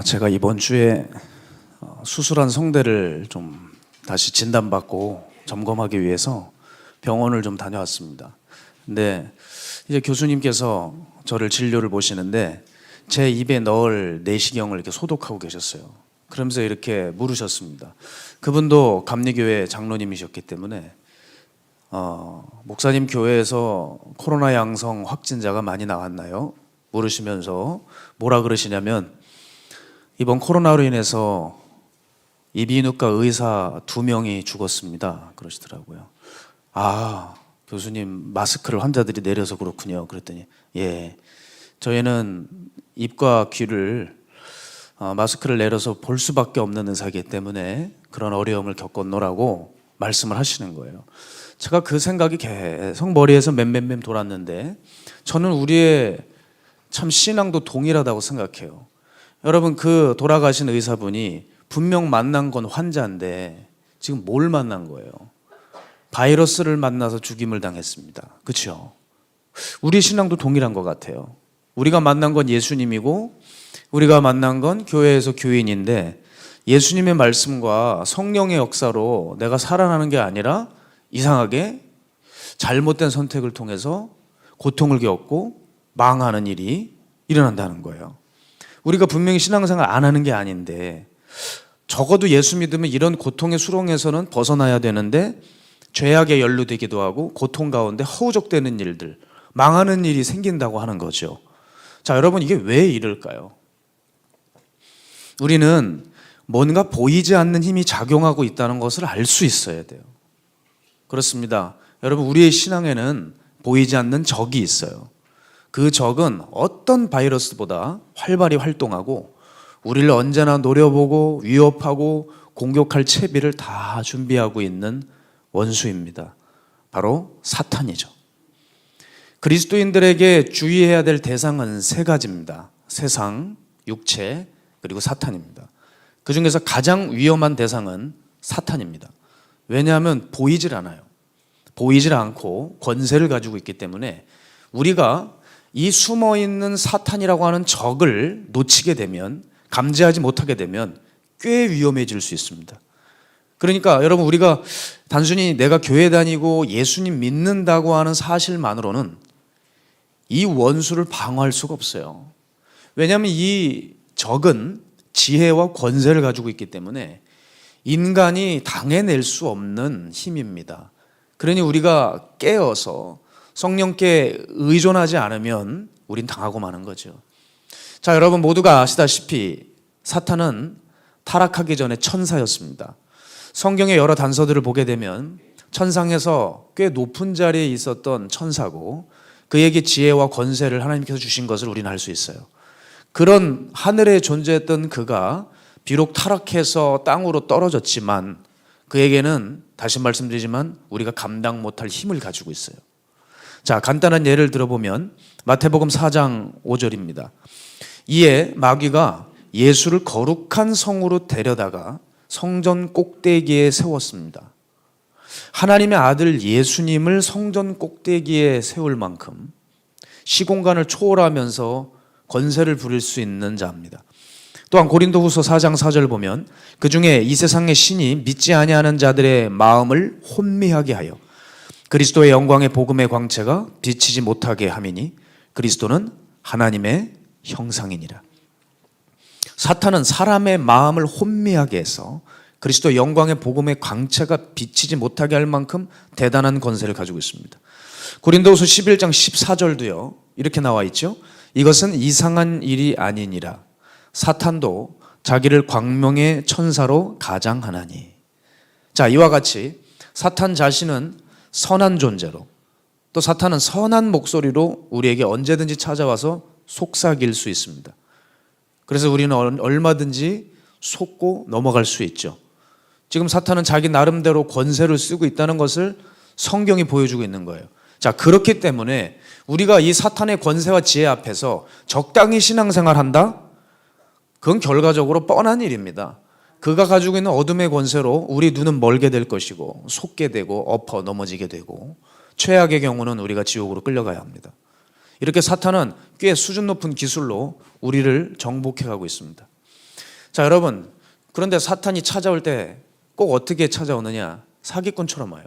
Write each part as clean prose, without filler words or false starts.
제가 이번 주에 수술한 성대를 좀 다시 진단받고 점검하기 위해서 병원을 좀 다녀왔습니다. 근데 이제 교수님께서 저를 진료를 보시는데 제 입에 넣을 내시경을 이렇게 소독하고 계셨어요. 그러면서 이렇게 물으셨습니다. 그분도 감리교회 장로님이셨기 때문에 목사님 교회에서 코로나 양성 확진자가 많이 나왔나요? 물으시면서 뭐라 그러시냐면 이번 코로나로 인해서 이비인후과 의사 2명이 죽었습니다. 그러시더라고요. 교수님 마스크를 환자들이 내려서 그렇군요. 그랬더니 저희는 입과 귀를 마스크를 내려서 볼 수밖에 없는 의사이기 때문에 그런 어려움을 겪었노라고 말씀을 하시는 거예요. 제가 그 생각이 계속 머리에서 맴맴맴 돌았는데 저는 우리의 참 신앙도 동일하다고 생각해요. 여러분, 그 돌아가신 의사분이 분명 만난 건 환자인데 지금 뭘 만난 거예요? 바이러스를 만나서 죽임을 당했습니다. 그렇죠? 우리 신앙도 동일한 것 같아요. 우리가 만난 건 예수님이고 우리가 만난 건 교회에서 교인인데 예수님의 말씀과 성령의 역사로 내가 살아나는 게 아니라 이상하게 잘못된 선택을 통해서 고통을 겪고 망하는 일이 일어난다는 거예요. 우리가 분명히 신앙생활 안 하는 게 아닌데 적어도 예수 믿으면 이런 고통의 수렁에서는 벗어나야 되는데 죄악에 연루되기도 하고 고통 가운데 허우적대는 일들, 망하는 일이 생긴다고 하는 거죠. 자, 여러분, 이게 왜 이럴까요? 우리는 뭔가 보이지 않는 힘이 작용하고 있다는 것을 알 수 있어야 돼요. 그렇습니다. 여러분, 우리의 신앙에는 보이지 않는 적이 있어요. 그 적은 어떤 바이러스보다 활발히 활동하고 우리를 언제나 노려보고 위협하고 공격할 채비를 다 준비하고 있는 원수입니다. 바로 사탄이죠. 그리스도인들에게 주의해야 될 대상은 3가지입니다. 세상, 육체, 그리고 사탄입니다. 그 중에서 가장 위험한 대상은 사탄입니다. 왜냐하면 보이질 않아요. 보이질 않고 권세를 가지고 있기 때문에 우리가 이 숨어있는 사탄이라고 하는 적을 놓치게 되면, 감지하지 못하게 되면 꽤 위험해질 수 있습니다. 그러니까 여러분, 우리가 단순히 내가 교회 다니고 예수님 믿는다고 하는 사실만으로는 이 원수를 방어할 수가 없어요. 왜냐하면 이 적은 지혜와 권세를 가지고 있기 때문에 인간이 당해낼 수 없는 힘입니다. 그러니 우리가 깨어서 성령께 의존하지 않으면 우린 당하고 마는 거죠. 자, 여러분 모두가 아시다시피 사탄은 타락하기 전에 천사였습니다. 성경의 여러 단서들을 보게 되면 천상에서 꽤 높은 자리에 있었던 천사고 그에게 지혜와 권세를 하나님께서 주신 것을 우리는 알 수 있어요. 그런 하늘에 존재했던 그가 비록 타락해서 땅으로 떨어졌지만 그에게는 다시 말씀드리지만 우리가 감당 못할 힘을 가지고 있어요. 자, 간단한 예를 들어보면 마태복음 4장 5절입니다. 이에 마귀가 예수를 거룩한 성으로 데려다가 성전 꼭대기에 세웠습니다. 하나님의 아들 예수님을 성전 꼭대기에 세울 만큼 시공간을 초월하면서 권세를 부릴 수 있는 자입니다. 또한 고린도후서 4장 4절 보면 그 중에 이 세상의 신이 믿지 아니하는 자들의 마음을 혼미하게 하여 그리스도의 영광의 복음의 광채가 비치지 못하게 함이니 그리스도는 하나님의 형상이니라. 사탄은 사람의 마음을 혼미하게 해서 그리스도의 영광의 복음의 광채가 비치지 못하게 할 만큼 대단한 권세를 가지고 있습니다. 고린도후서 11장 14절도요. 이렇게 나와 있죠. 이것은 이상한 일이 아니니라. 사탄도 자기를 광명의 천사로 가장하나니. 자, 이와 같이 사탄 자신은 선한 존재로, 또 사탄은 선한 목소리로 우리에게 언제든지 찾아와서 속삭일 수 있습니다. 그래서 우리는 얼마든지 속고 넘어갈 수 있죠. 지금 사탄은 자기 나름대로 권세를 쓰고 있다는 것을 성경이 보여주고 있는 거예요. 자, 그렇기 때문에 우리가 이 사탄의 권세와 지혜 앞에서 적당히 신앙생활한다? 그건 결과적으로 뻔한 일입니다. 그가 가지고 있는 어둠의 권세로 우리 눈은 멀게 될 것이고 속게 되고 엎어 넘어지게 되고 최악의 경우는 우리가 지옥으로 끌려가야 합니다. 이렇게 사탄은 꽤 수준 높은 기술로 우리를 정복해가고 있습니다. 자, 여러분, 그런데 사탄이 찾아올 때 꼭 어떻게 찾아오느냐? 사기꾼처럼 와요.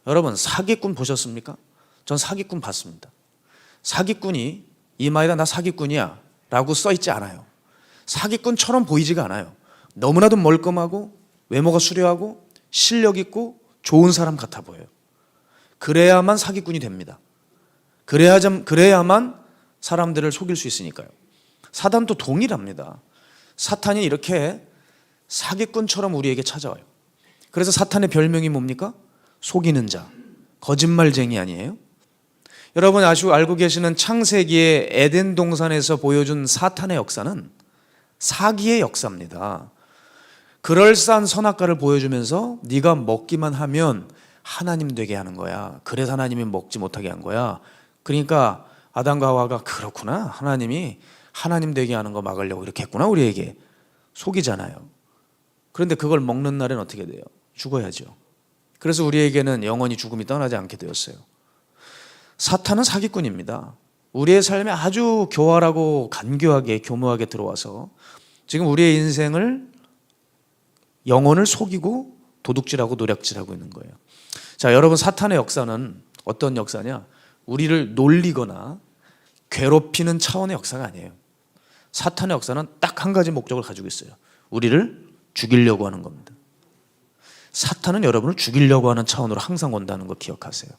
여러분, 사기꾼 보셨습니까? 전 사기꾼 봤습니다. 사기꾼이 이마에다 나 사기꾼이야 라고 써있지 않아요. 사기꾼처럼 보이지가 않아요. 너무나도 멀끔하고 외모가 수려하고 실력 있고 좋은 사람 같아 보여요. 그래야만 사기꾼이 됩니다. 그래야만 사람들을 속일 수 있으니까요. 사단도 동일합니다. 사탄이 이렇게 사기꾼처럼 우리에게 찾아와요. 그래서 사탄의 별명이 뭡니까? 속이는 자, 거짓말쟁이 아니에요? 여러분 아주 알고 계시는 창세기의 에덴 동산에서 보여준 사탄의 역사는 사기의 역사입니다. 그럴싸한 선악과를 보여주면서 네가 먹기만 하면 하나님 되게 하는 거야. 그래서 하나님이 먹지 못하게 한 거야. 그러니까 아담과 하와가 그렇구나. 하나님이 하나님 되게 하는 거 막으려고 이렇게 했구나. 우리에게 속이잖아요. 그런데 그걸 먹는 날엔 어떻게 돼요? 죽어야죠. 그래서 우리에게는 영원히 죽음이 떠나지 않게 되었어요. 사탄은 사기꾼입니다. 우리의 삶에 아주 교활하고 간교하게 교묘하게 들어와서 지금 우리의 인생을 영혼을 속이고 도둑질하고 노략질하고 있는 거예요. 자, 여러분 사탄의 역사는 어떤 역사냐? 우리를 놀리거나 괴롭히는 차원의 역사가 아니에요. 사탄의 역사는 딱 한 가지 목적을 가지고 있어요. 우리를 죽이려고 하는 겁니다. 사탄은 여러분을 죽이려고 하는 차원으로 항상 온다는 거 기억하세요.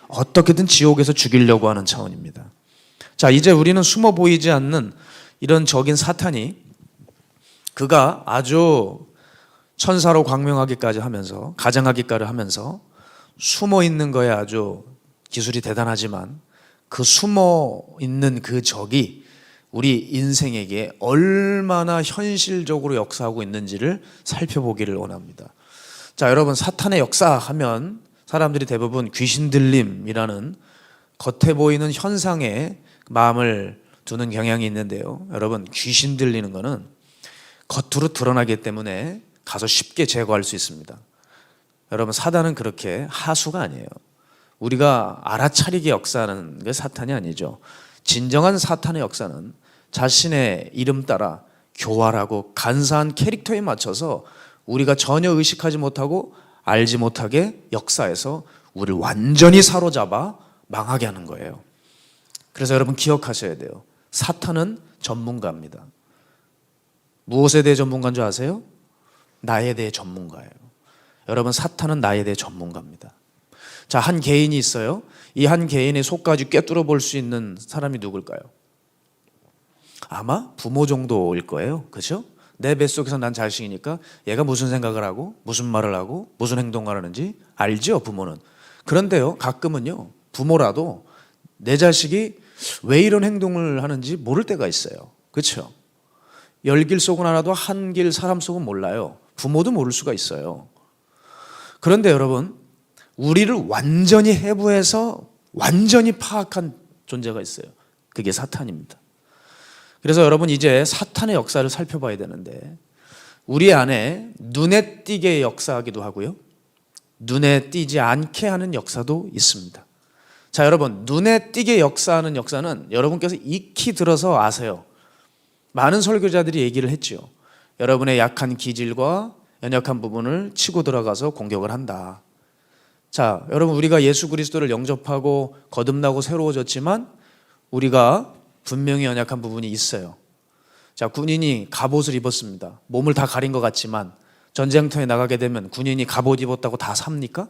어떻게든 지옥에서 죽이려고 하는 차원입니다. 자, 이제 우리는 숨어 보이지 않는 이런 적인 사탄이 그가 아주 천사로 광명하기까지 하면서 가장하기까지 하면서 숨어 있는 거에 아주 기술이 대단하지만 그 숨어 있는 그 적이 우리 인생에게 얼마나 현실적으로 역사하고 있는지를 살펴보기를 원합니다. 자, 여러분 사탄의 역사하면 사람들이 대부분 귀신 들림이라는 겉에 보이는 현상에 마음을 두는 경향이 있는데요. 여러분 귀신 들리는 거는 겉으로 드러나기 때문에 가서 쉽게 제거할 수 있습니다. 여러분 사단은 그렇게 하수가 아니에요. 우리가 알아차리게 역사하는 게 사탄이 아니죠. 진정한 사탄의 역사는 자신의 이름 따라 교활하고 간사한 캐릭터에 맞춰서 우리가 전혀 의식하지 못하고 알지 못하게 역사해서 우리를 완전히 사로잡아 망하게 하는 거예요. 그래서 여러분 기억하셔야 돼요. 사탄은 전문가입니다. 무엇에 대해 전문가인 줄 아세요? 나에 대해 전문가예요. 여러분 사탄은 나에 대해 전문가입니다. 자, 한 개인이 있어요. 이 한 개인의 속까지 꿰뚫어 볼 수 있는 사람이 누굴까요? 아마 부모 정도일 거예요. 그렇죠? 내 뱃속에서 난 자식이니까 얘가 무슨 생각을 하고 무슨 말을 하고 무슨 행동을 하는지 알죠, 부모는. 그런데요, 가끔은요, 부모라도 내 자식이 왜 이런 행동을 하는지 모를 때가 있어요. 그렇죠? 열길 속은 알아도 한길 사람 속은 몰라요. 부모도 모를 수가 있어요. 그런데 여러분, 우리를 완전히 해부해서 완전히 파악한 존재가 있어요. 그게 사탄입니다. 그래서 여러분 이제 사탄의 역사를 살펴봐야 되는데 우리 안에 눈에 띄게 역사하기도 하고요. 눈에 띄지 않게 하는 역사도 있습니다. 자, 여러분 눈에 띄게 역사하는 역사는 여러분께서 익히 들어서 아세요. 많은 설교자들이 얘기를 했죠. 여러분의 약한 기질과 연약한 부분을 치고 들어가서 공격을 한다. 자, 여러분 우리가 예수 그리스도를 영접하고 거듭나고 새로워졌지만 우리가 분명히 연약한 부분이 있어요. 자, 군인이 갑옷을 입었습니다. 몸을 다 가린 것 같지만 전쟁터에 나가게 되면 군인이 갑옷 입었다고 다 삽니까?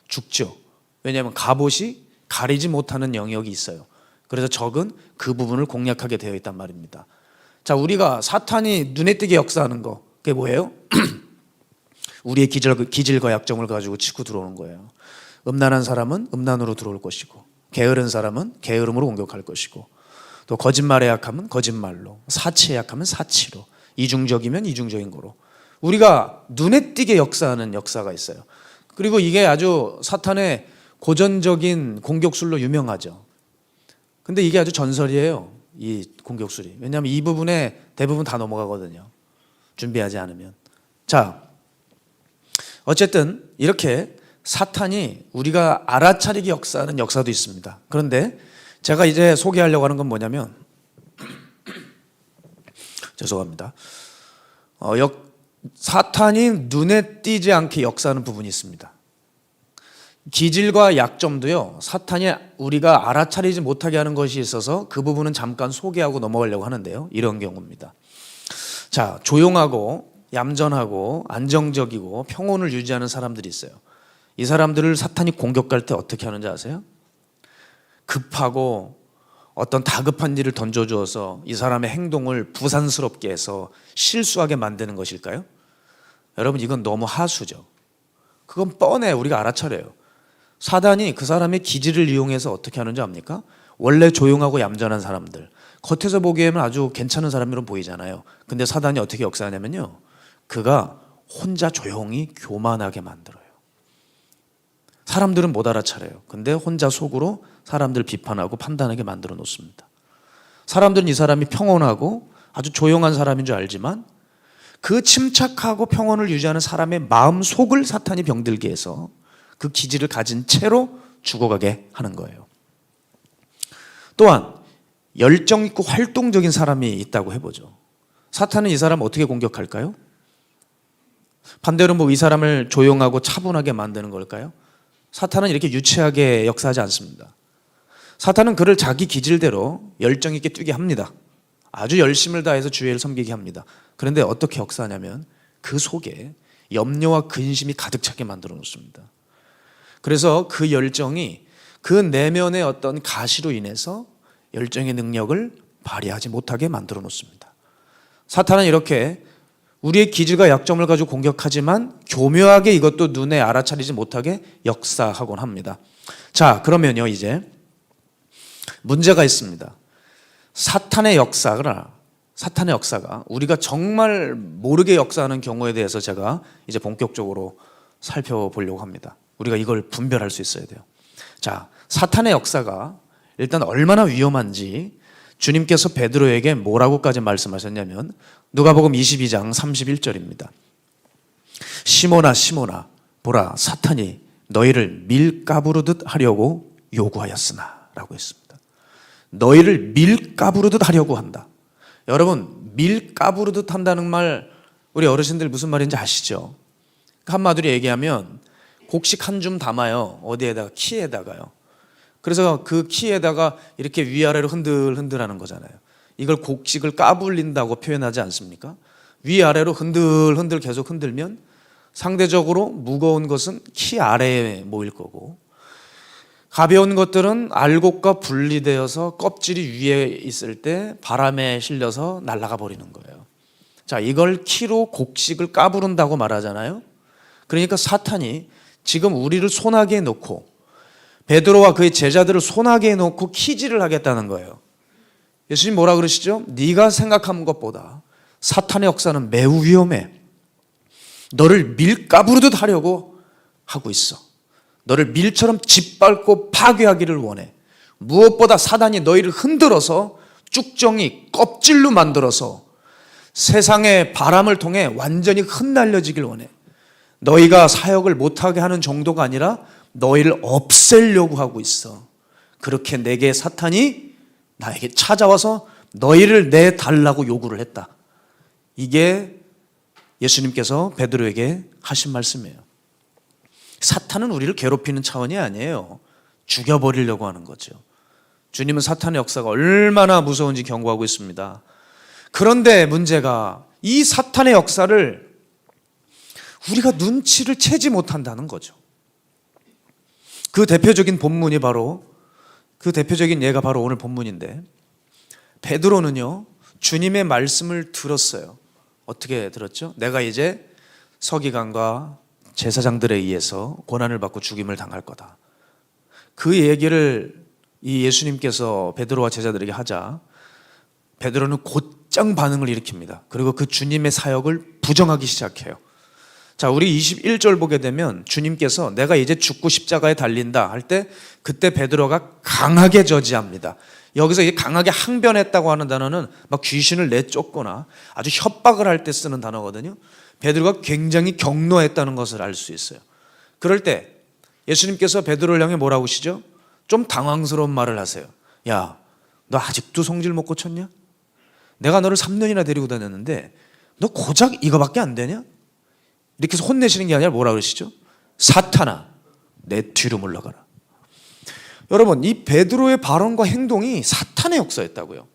죽죠. 왜냐하면 갑옷이 가리지 못하는 영역이 있어요. 그래서 적은 그 부분을 공략하게 되어 있단 말입니다. 자, 우리가 사탄이 눈에 띄게 역사하는 거 그게 뭐예요? 우리의 기질과 약점을 가지고 치고 들어오는 거예요. 음란한 사람은 음란으로 들어올 것이고 게으른 사람은 게으름으로 공격할 것이고 또 거짓말에 약하면 거짓말로, 사치에 약하면 사치로, 이중적이면 이중적인 거로 우리가 눈에 띄게 역사하는 역사가 있어요. 그리고 이게 아주 사탄의 고전적인 공격술로 유명하죠. 근데 이게 아주 전설이에요. 이 공격술이. 왜냐하면 이 부분에 대부분 다 넘어가거든요. 준비하지 않으면. 자, 어쨌든 이렇게 사탄이 우리가 알아차리게 역사하는 역사도 있습니다. 그런데 제가 이제 소개하려고 하는 건 뭐냐면 죄송합니다. 사탄이 눈에 띄지 않게 역사하는 부분이 있습니다. 기질과 약점도요, 사탄이 우리가 알아차리지 못하게 하는 것이 있어서 그 부분은 잠깐 소개하고 넘어가려고 하는데요. 이런 경우입니다. 자, 조용하고 얌전하고 안정적이고 평온을 유지하는 사람들이 있어요. 이 사람들을 사탄이 공격할 때 어떻게 하는지 아세요? 급하고 어떤 다급한 일을 던져주어서 이 사람의 행동을 부산스럽게 해서 실수하게 만드는 것일까요? 여러분, 이건 너무 하수죠. 그건 뻔해. 우리가 알아차려요. 사단이 그 사람의 기질을 이용해서 어떻게 하는지 압니까? 원래 조용하고 얌전한 사람들, 겉에서 보기에는 아주 괜찮은 사람으로 보이잖아요. 근데 사단이 어떻게 역사하냐면요, 그가 혼자 조용히 교만하게 만들어요. 사람들은 못 알아차려요. 근데 혼자 속으로 사람들 비판하고 판단하게 만들어 놓습니다. 사람들은 이 사람이 평온하고 아주 조용한 사람인 줄 알지만 그 침착하고 평온을 유지하는 사람의 마음 속을 사탄이 병들게 해서 그 기질을 가진 채로 죽어가게 하는 거예요. 또한 열정 있고 활동적인 사람이 있다고 해보죠. 사탄은 이 사람을 어떻게 공격할까요? 반대로 이 사람을 조용하고 차분하게 만드는 걸까요? 사탄은 이렇게 유치하게 역사하지 않습니다. 사탄은 그를 자기 기질대로 열정 있게 뛰게 합니다. 아주 열심을 다해서 주의를 섬기게 합니다. 그런데 어떻게 역사하냐면 그 속에 염려와 근심이 가득 차게 만들어 놓습니다. 그래서 그 열정이 그 내면의 어떤 가시로 인해서 열정의 능력을 발휘하지 못하게 만들어 놓습니다. 사탄은 이렇게 우리의 기질과 약점을 가지고 공격하지만 교묘하게 이것도 눈에 알아차리지 못하게 역사하곤 합니다. 자, 그러면요, 이제 문제가 있습니다. 사탄의 역사가 우리가 정말 모르게 역사하는 경우에 대해서 제가 이제 본격적으로 살펴보려고 합니다. 우리가 이걸 분별할 수 있어야 돼요. 자, 사탄의 역사가 일단 얼마나 위험한지 주님께서 베드로에게 뭐라고까지 말씀하셨냐면 누가복음 22장 31절입니다. 시몬아 시몬아 보라 사탄이 너희를 밀가부르듯 하려고 요구하였으나 라고 했습니다. 너희를 밀가부르듯 하려고 한다. 여러분, 밀가부르듯 한다는 말 우리 어르신들 무슨 말인지 아시죠? 한마디로 얘기하면 곡식 한 줌 담아요. 어디에다가? 키에다가요. 그래서 그 키에다가 이렇게 위아래로 흔들흔들하는 거잖아요. 이걸 곡식을 까불린다고 표현하지 않습니까? 위아래로 흔들흔들 계속 흔들면 상대적으로 무거운 것은 키 아래에 모일 거고 가벼운 것들은 알곡과 분리되어서 껍질이 위에 있을 때 바람에 실려서 날아가 버리는 거예요. 자, 이걸 키로 곡식을 까부른다고 말하잖아요. 그러니까 사탄이 지금 우리를 소나기에 놓고 베드로와 그의 제자들을 소나기에 놓고 키질을 하겠다는 거예요. 예수님 뭐라 그러시죠? 네가 생각한 것보다 사탄의 역사는 매우 위험해. 너를 밀가부르듯 하려고 하고 있어. 너를 밀처럼 짓밟고 파괴하기를 원해. 무엇보다 사단이 너희를 흔들어서 쭉정이 껍질로 만들어서 세상의 바람을 통해 완전히 흩날려지길 원해. 너희가 사역을 못하게 하는 정도가 아니라 너희를 없애려고 하고 있어. 그렇게 내게 사탄이 나에게 찾아와서 너희를 내달라고 요구를 했다. 이게 예수님께서 베드로에게 하신 말씀이에요. 사탄은 우리를 괴롭히는 차원이 아니에요. 죽여버리려고 하는 거죠. 주님은 사탄의 역사가 얼마나 무서운지 경고하고 있습니다. 그런데 문제가 이 사탄의 역사를 우리가 눈치를 채지 못한다는 거죠. 그 대표적인 예가 바로 오늘 본문인데 베드로는요 주님의 말씀을 들었어요. 어떻게 들었죠? 내가 이제 서기관과 제사장들에 의해서 고난을 받고 죽임을 당할 거다. 그 얘기를 이 예수님께서 베드로와 제자들에게 하자 베드로는 곧장 반응을 일으킵니다. 그리고 그 주님의 사역을 부정하기 시작해요. 자, 우리 21절 보게 되면 주님께서 내가 이제 죽고 십자가에 달린다 할 때 그때 베드로가 강하게 저지합니다. 여기서 이 강하게 항변했다고 하는 단어는 막 귀신을 내쫓거나 아주 협박을 할 때 쓰는 단어거든요. 베드로가 굉장히 격노했다는 것을 알 수 있어요. 그럴 때 예수님께서 베드로를 향해 뭐라고 하시죠? 좀 당황스러운 말을 하세요. 야, 너 아직도 성질 못 고쳤냐? 내가 너를 3년이나 데리고 다녔는데 너 고작 이거밖에 안 되냐? 이렇게 해서 혼내시는 게 아니라 뭐라 그러시죠? 사탄아, 내 뒤로 물러가라. 여러분, 이 베드로의 발언과 행동이 사탄의 역사였다고요.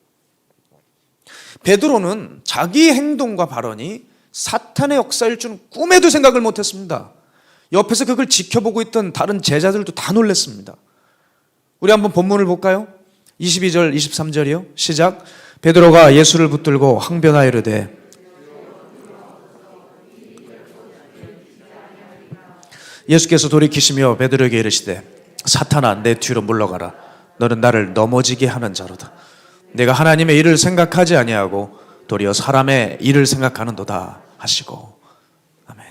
베드로는 자기 행동과 발언이 사탄의 역사일 줄은 꿈에도 생각을 못했습니다. 옆에서 그걸 지켜보고 있던 다른 제자들도 다 놀랐습니다. 우리 한번 본문을 볼까요? 22절, 23절이요. 시작. 베드로가 예수를 붙들고 항변하여 이르되 예수께서 돌이키시며 베드로에게 이르시되 사탄아, 내 뒤로 물러가라. 너는 나를 넘어지게 하는 자로다. 내가 하나님의 일을 생각하지 아니하고 도리어 사람의 일을 생각하는도다 하시고. 아멘.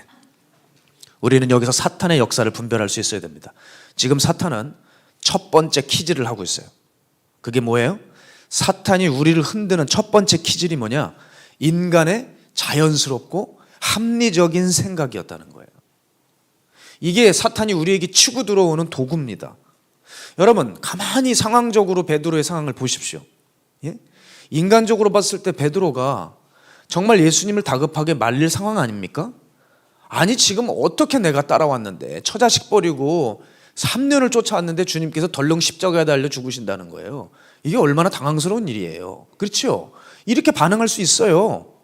우리는 여기서 사탄의 역사를 분별할 수 있어야 됩니다. 지금 사탄은 첫 번째 키질을 하고 있어요. 그게 뭐예요? 사탄이 우리를 흔드는 첫 번째 키질이 뭐냐? 인간의 자연스럽고 합리적인 생각이었다는 거예요. 이게 사탄이 우리에게 치고 들어오는 도구입니다. 여러분, 가만히 상황적으로 베드로의 상황을 보십시오. 예? 인간적으로 봤을 때 베드로가 정말 예수님을 다급하게 말릴 상황 아닙니까? 아니, 지금 어떻게 내가 따라왔는데 처자식 버리고 3년을 쫓아왔는데 주님께서 덜렁 십자가에 달려 죽으신다는 거예요. 이게 얼마나 당황스러운 일이에요. 그렇죠? 이렇게 반응할 수 있어요.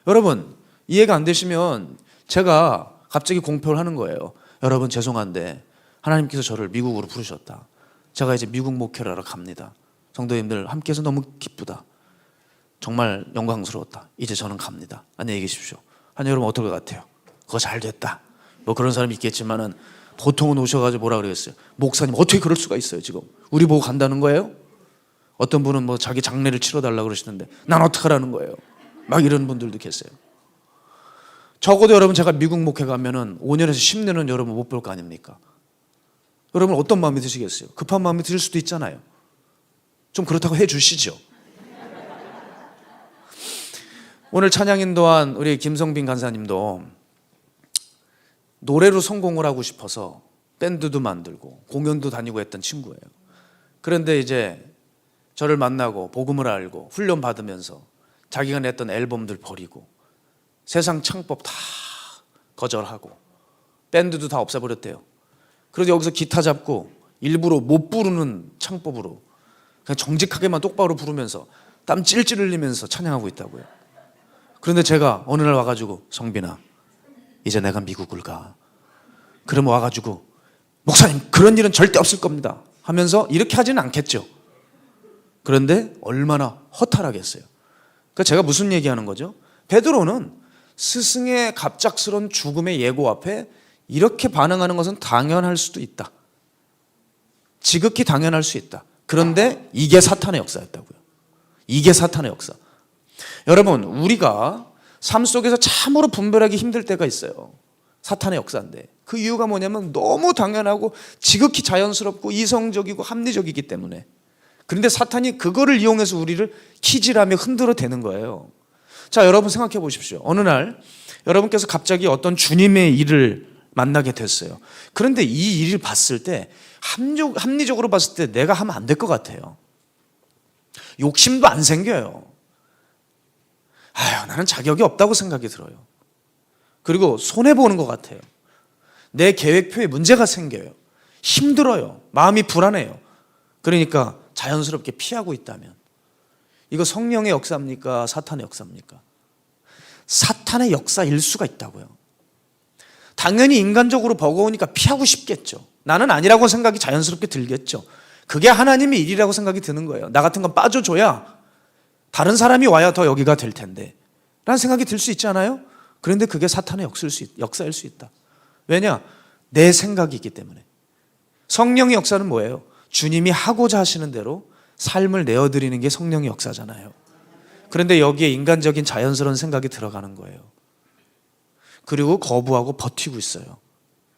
여러분, 이해가 안 되시면 제가 갑자기 공표를 하는 거예요. 여러분, 죄송한데 하나님께서 저를 미국으로 부르셨다. 제가 이제 미국 목회를 하러 갑니다. 성도님들 함께해서 너무 기쁘다. 정말 영광스러웠다. 이제 저는 갑니다. 안녕히 계십시오. 아니, 여러분 어떨 것 같아요? 그거 잘 됐다. 뭐 그런 사람이 있겠지만은 보통은 오셔가지고 뭐라 그러겠어요? 목사님 어떻게 그럴 수가 있어요? 지금 우리 보고 간다는 거예요? 어떤 분은 뭐 자기 장례를 치러달라고 그러시는데 난 어떡하라는 거예요? 막 이런 분들도 계세요. 적어도 여러분, 제가 미국 목회 가면은 5년에서 10년은 여러분 못 볼 거 아닙니까? 여러분 어떤 마음이 드시겠어요? 급한 마음이 들 수도 있잖아요. 좀 그렇다고 해 주시죠. 오늘 찬양 인도한 우리 김성빈 간사님도 노래로 성공을 하고 싶어서 밴드도 만들고 공연도 다니고 했던 친구예요. 그런데 이제 저를 만나고 복음을 알고 훈련 받으면서 자기가 냈던 앨범들 버리고 세상 창법 다 거절하고 밴드도 다 없애버렸대요. 그래서 여기서 기타 잡고 일부러 못 부르는 창법으로 그냥 정직하게만 똑바로 부르면서 땀 찔찔 흘리면서 찬양하고 있다고요. 그런데 제가 어느 날 와가지고 성빈아, 이제 내가 미국을 가. 그러면 와가지고 목사님 그런 일은 절대 없을 겁니다 하면서 이렇게 하지는 않겠죠. 그런데 얼마나 허탈하겠어요. 그러니까 제가 무슨 얘기하는 거죠? 베드로는 스승의 갑작스러운 죽음의 예고 앞에 이렇게 반응하는 것은 당연할 수도 있다. 지극히 당연할 수 있다. 그런데 이게 사탄의 역사였다고요. 이게 사탄의 역사. 여러분, 우리가 삶 속에서 참으로 분별하기 힘들 때가 있어요. 사탄의 역사인데 그 이유가 뭐냐면 너무 당연하고 지극히 자연스럽고 이성적이고 합리적이기 때문에. 그런데 사탄이 그거를 이용해서 우리를 키질하며 흔들어 대는 거예요. 자, 여러분 생각해 보십시오. 어느 날 여러분께서 갑자기 어떤 주님의 일을 만나게 됐어요. 그런데 이 일을 봤을 때 합리적으로 봤을 때 내가 하면 안 될 것 같아요. 욕심도 안 생겨요. 아유, 나는 자격이 없다고 생각이 들어요. 그리고 손해보는 것 같아요. 내 계획표에 문제가 생겨요. 힘들어요. 마음이 불안해요. 그러니까 자연스럽게 피하고 있다면 이거 성령의 역사입니까? 사탄의 역사입니까? 사탄의 역사일 수가 있다고요. 당연히 인간적으로 버거우니까 피하고 싶겠죠. 나는 아니라고 생각이 자연스럽게 들겠죠. 그게 하나님의 일이라고 생각이 드는 거예요. 나 같은 건 빠져줘야 다른 사람이 와야 더 여기가 될 텐데 라는 생각이 들 수 있지 않아요? 그런데 그게 사탄의 역사일 수 있다. 왜냐? 내 생각이 있기 때문에. 성령의 역사는 뭐예요? 주님이 하고자 하시는 대로 삶을 내어드리는 게 성령의 역사잖아요. 그런데 여기에 인간적인 자연스러운 생각이 들어가는 거예요. 그리고 거부하고 버티고 있어요.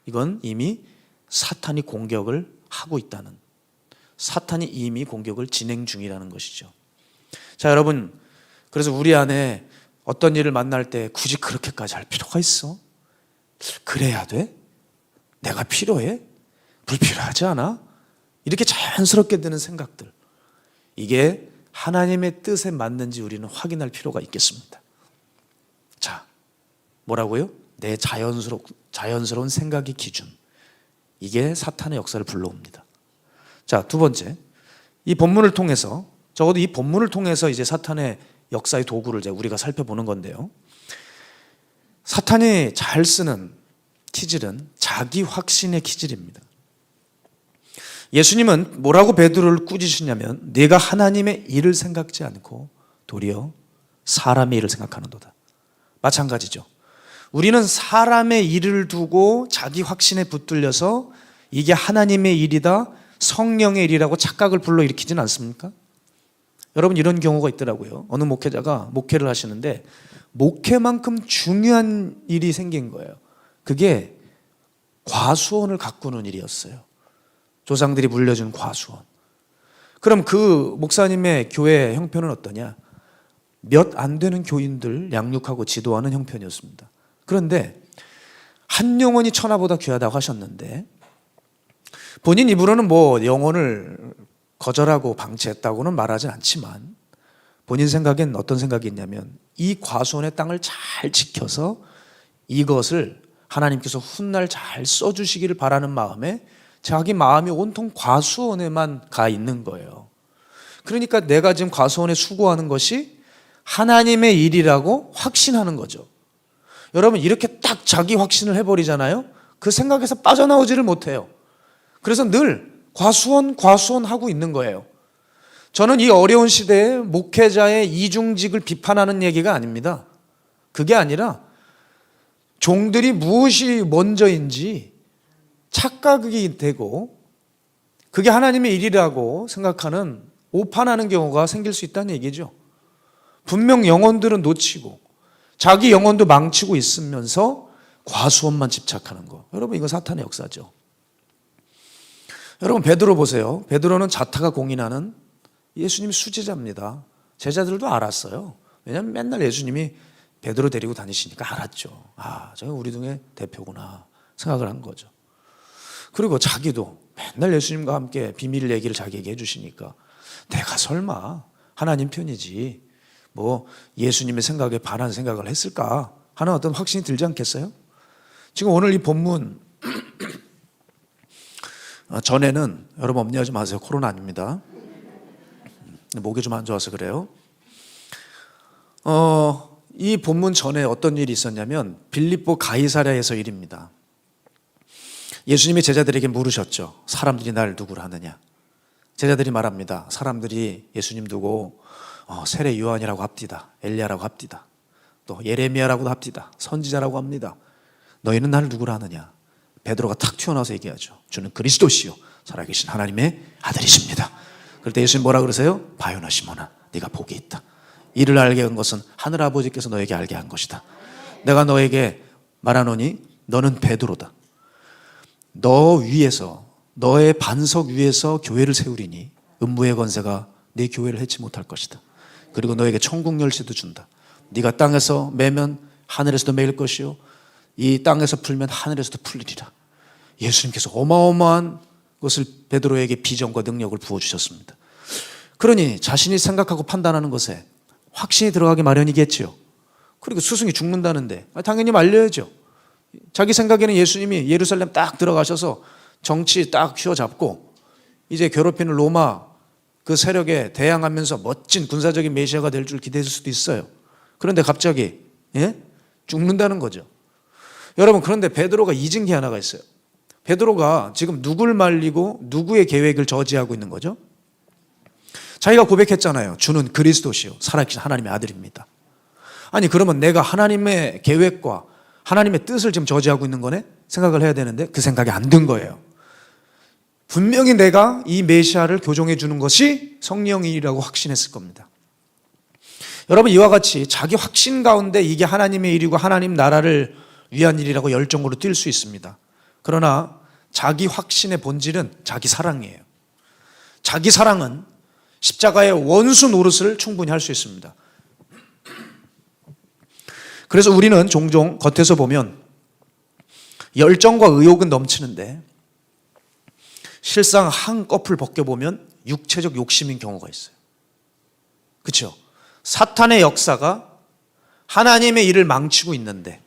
이건 이미 사탄이 공격을 하고 있다는, 사탄이 이미 공격을 진행 중이라는 것이죠. 자, 여러분, 그래서 우리 안에 어떤 일을 만날 때 굳이 그렇게까지 할 필요가 있어? 그래야 돼? 내가 필요해? 불필요하지 않아? 이렇게 자연스럽게 드는 생각들, 이게 하나님의 뜻에 맞는지 우리는 확인할 필요가 있겠습니다. 자, 뭐라고요? 내 자연스러운 생각의 기준. 이게 사탄의 역사를 불러옵니다. 자, 두 번째. 이 본문을 통해서, 적어도 이 본문을 통해서 이제 사탄의 역사의 도구를 이제 우리가 살펴보는 건데요. 사탄이 잘 쓰는 기질은 자기 확신의 기질입니다. 예수님은 뭐라고 베드로를 꾸짖으시냐면 네가 하나님의 일을 생각지 않고 도리어 사람의 일을 생각하는도다. 마찬가지죠. 우리는 사람의 일을 두고 자기 확신에 붙들려서 이게 하나님의 일이다, 성령의 일이라고 착각을 불러일으키진 않습니까? 여러분, 이런 경우가 있더라고요. 어느 목회자가 목회를 하시는데 목회만큼 중요한 일이 생긴 거예요. 그게 과수원을 가꾸는 일이었어요. 조상들이 물려준 과수원. 그럼 그 목사님의 교회 형편은 어떠냐? 몇 안 되는 교인들 양육하고 지도하는 형편이었습니다. 그런데 한 영혼이 천하보다 귀하다고 하셨는데 본인 입으로는 뭐 영혼을 거절하고 방치했다고는 말하지 않지만 본인 생각엔 어떤 생각이 있냐면 이 과수원의 땅을 잘 지켜서 이것을 하나님께서 훗날 잘 써주시기를 바라는 마음에 자기 마음이 온통 과수원에만 가 있는 거예요. 그러니까 내가 지금 과수원에 수고하는 것이 하나님의 일이라고 확신하는 거죠. 여러분, 이렇게 딱 자기 확신을 해버리잖아요. 그 생각에서 빠져나오지를 못해요. 그래서 늘 과수원 하고 있는 거예요. 저는 이 어려운 시대에 목회자의 이중직을 비판하는 얘기가 아닙니다. 그게 아니라 종들이 무엇이 먼저인지 착각이 되고 그게 하나님의 일이라고 생각하는 오판하는 경우가 생길 수 있다는 얘기죠. 분명 영혼들은 놓치고 자기 영혼도 망치고 있으면서 과수원만 집착하는 거. 여러분, 이거 사탄의 역사죠. 여러분, 베드로 보세요. 베드로는 자타가 공인하는 예수님의 수제자입니다. 제자들도 알았어요. 왜냐하면 맨날 예수님이 베드로 데리고 다니시니까 알았죠. 아, 저가 우리 중에 대표구나 생각을 한 거죠. 그리고 자기도 맨날 예수님과 함께 비밀 얘기를 자기에게 해주시니까 내가 설마 하나님 편이지 뭐 예수님의 생각에 반한 생각을 했을까 하는 어떤 확신이 들지 않겠어요? 지금 오늘 이 본문 전에는 여러분 염려하지 마세요. 코로나 아닙니다. 목이 좀 안 좋아서 그래요. 이 본문 전에 어떤 일이 있었냐면 빌립보 가이사랴에서 일입니다. 예수님이 제자들에게 물으셨죠. 사람들이 날 누구로 하느냐? 제자들이 말합니다. 사람들이 예수님 두고 세례 요한이라고 합디다. 엘리야라고 합디다. 또 예레미야라고도 합디다. 선지자라고 합니다. 너희는 나를 누구로 하느냐? 베드로가 탁 튀어나와서 얘기하죠. 주는 그리스도시요 살아계신 하나님의 아들이십니다. 그럴 때 예수님 뭐라 그러세요? 바요나 시몬아, 네가 복이 있다. 이를 알게 한 것은 하늘아버지께서 너에게 알게 한 것이다. 내가 너에게 말하노니 너는 베드로다. 너 위에서, 너의 반석 위에서 교회를 세우리니 음부의 권세가 네 교회를 해치 못할 것이다. 그리고 너에게 천국 열쇠도 준다. 네가 땅에서 매면 하늘에서도 매일 것이요 이 땅에서 풀면 하늘에서도 풀리리라. 예수님께서 어마어마한 것을 베드로에게 비전과 능력을 부어주셨습니다. 그러니 자신이 생각하고 판단하는 것에 확신이 들어가기 마련이겠지요. 그리고 스승이 죽는다는데 당연히 말려야죠. 자기 생각에는 예수님이 예루살렘 딱 들어가셔서 정치 딱 휘어잡고 이제 괴롭히는 로마 그 세력에 대항하면서 멋진 군사적인 메시아가 될 줄 기대했을 수도 있어요. 그런데 갑자기 죽는다는 거죠. 여러분, 그런데 베드로가 잊은 게 하나가 있어요. 베드로가 지금 누굴 말리고 누구의 계획을 저지하고 있는 거죠? 자기가 고백했잖아요. 주는 그리스도시요 살아계신 하나님의 아들입니다. 아니, 그러면 내가 하나님의 계획과 하나님의 뜻을 지금 저지하고 있는 거네? 생각을 해야 되는데 그 생각이 안 든 거예요. 분명히 내가 이 메시아를 교종해 주는 것이 성령이라고 확신했을 겁니다. 여러분, 이와 같이 자기 확신 가운데 이게 하나님의 일이고 하나님 나라를 위한 일이라고 열정으로 뛸 수 있습니다. 그러나 자기 확신의 본질은 자기 사랑이에요. 자기 사랑은 십자가의 원수 노릇을 충분히 할 수 있습니다. 그래서 우리는 종종 겉에서 보면 열정과 의욕은 넘치는데 실상 한꺼풀 벗겨보면 육체적 욕심인 경우가 있어요. 그렇죠? 사탄의 역사가 하나님의 일을 망치고 있는데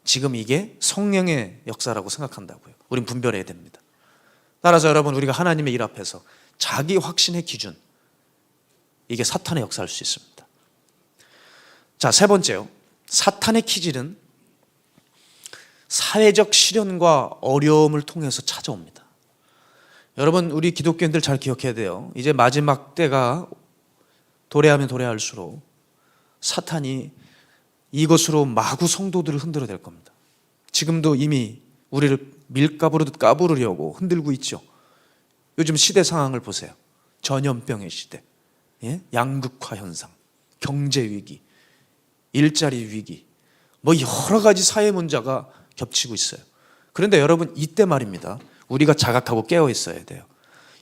지금 이게 성령의 역사라고 생각한다고요. 우린 분별해야 됩니다. 따라서 여러분, 우리가 하나님의 일 앞에서 자기 확신의 기준, 이게 사탄의 역사일 수 있습니다. 자, 세 번째요. 사탄의 기질은 사회적 시련과 어려움을 통해서 찾아옵니다. 여러분, 우리 기독교인들 잘 기억해야 돼요. 이제 마지막 때가 도래하면 도래할수록 사탄이 이것으로 마구 성도들을 흔들어댈 겁니다. 지금도 이미 우리를 밀가부르듯 까부르려고 흔들고 있죠. 요즘 시대 상황을 보세요. 전염병의 시대, 양극화 현상, 경제 위기, 일자리 위기, 뭐 여러 가지 사회 문제가 겹치고 있어요. 그런데 여러분, 이때 말입니다, 우리가 자각하고 깨어 있어야 돼요.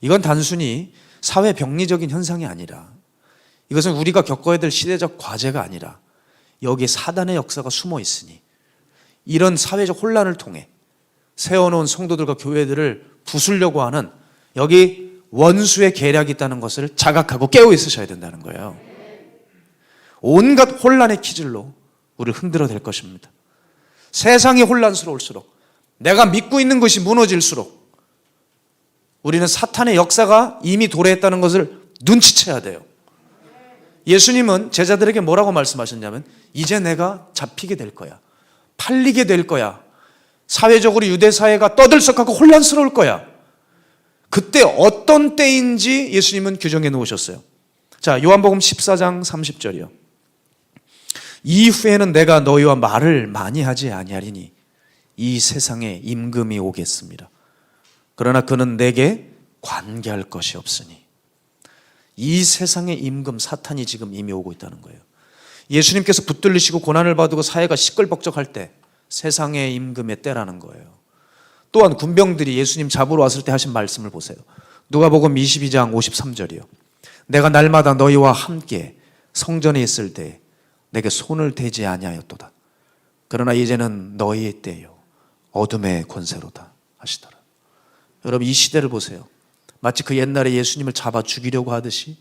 이건 단순히 사회 병리적인 현상이 아니라, 이것은 우리가 겪어야 될 시대적 과제가 아니라 여기에 사단의 역사가 숨어 있으니, 이런 사회적 혼란을 통해 세워놓은 성도들과 교회들을 부수려고 하는 여기 원수의 계략이 있다는 것을 자각하고 깨어 있으셔야 된다는 거예요. 온갖 혼란의 기질로 우리를 흔들어댈 것입니다. 세상이 혼란스러울수록, 내가 믿고 있는 것이 무너질수록 우리는 사탄의 역사가 이미 도래했다는 것을 눈치채야 돼요. 예수님은 제자들에게 뭐라고 말씀하셨냐면, 이제 내가 잡히게 될 거야, 팔리게 될 거야, 사회적으로 유대사회가 떠들썩하고 혼란스러울 거야. 그때 어떤 때인지 예수님은 규정해 놓으셨어요. 자, 요한복음 14장 30절이요. 이후에는 내가 너희와 말을 많이 하지 아니하리니 이 세상에 임금이 오겠습니다. 그러나 그는 내게 관계할 것이 없으니. 이 세상의 임금 사탄이 지금 이미 오고 있다는 거예요. 예수님께서 붙들리시고 고난을 받고 사회가 시끌벅적할 때 세상의 임금의 때라는 거예요. 또한 군병들이 예수님 잡으러 왔을 때 하신 말씀을 보세요. 누가복음 22장 53절이요. 내가 날마다 너희와 함께 성전에 있을 때 내게 손을 대지 아니하였도다. 그러나 이제는 너희의 때요 어둠의 권세로다 하시더라. 여러분, 이 시대를 보세요. 마치 그 옛날에 예수님을 잡아 죽이려고 하듯이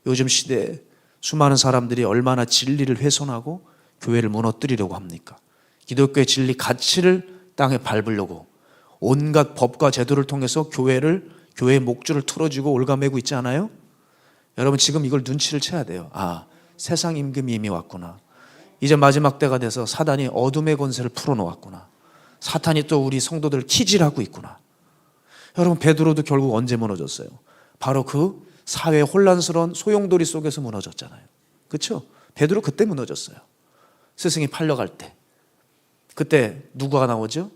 요즘 시대에 수많은 사람들이 얼마나 진리를 훼손하고 교회를 무너뜨리려고 합니까? 기독교의 진리 가치를 땅에 밟으려고 온갖 법과 제도를 통해서 교회의 목줄을 틀어주고 올가매고 있지 않아요? 여러분, 지금 이걸 눈치를 채야 돼요. 아, 세상 임금이 이미 왔구나. 이제 마지막 때가 돼서 사단이 어둠의 권세를 풀어놓았구나. 사탄이 또 우리 성도들을 키질하고 있구나. 여러분, 베드로도 결국 언제 무너졌어요? 바로 그 사회 혼란스러운 소용돌이 속에서 무너졌잖아요. 그렇죠? 베드로 그때 무너졌어요. 스승이 팔려갈 때. 그때 누구가 나오죠?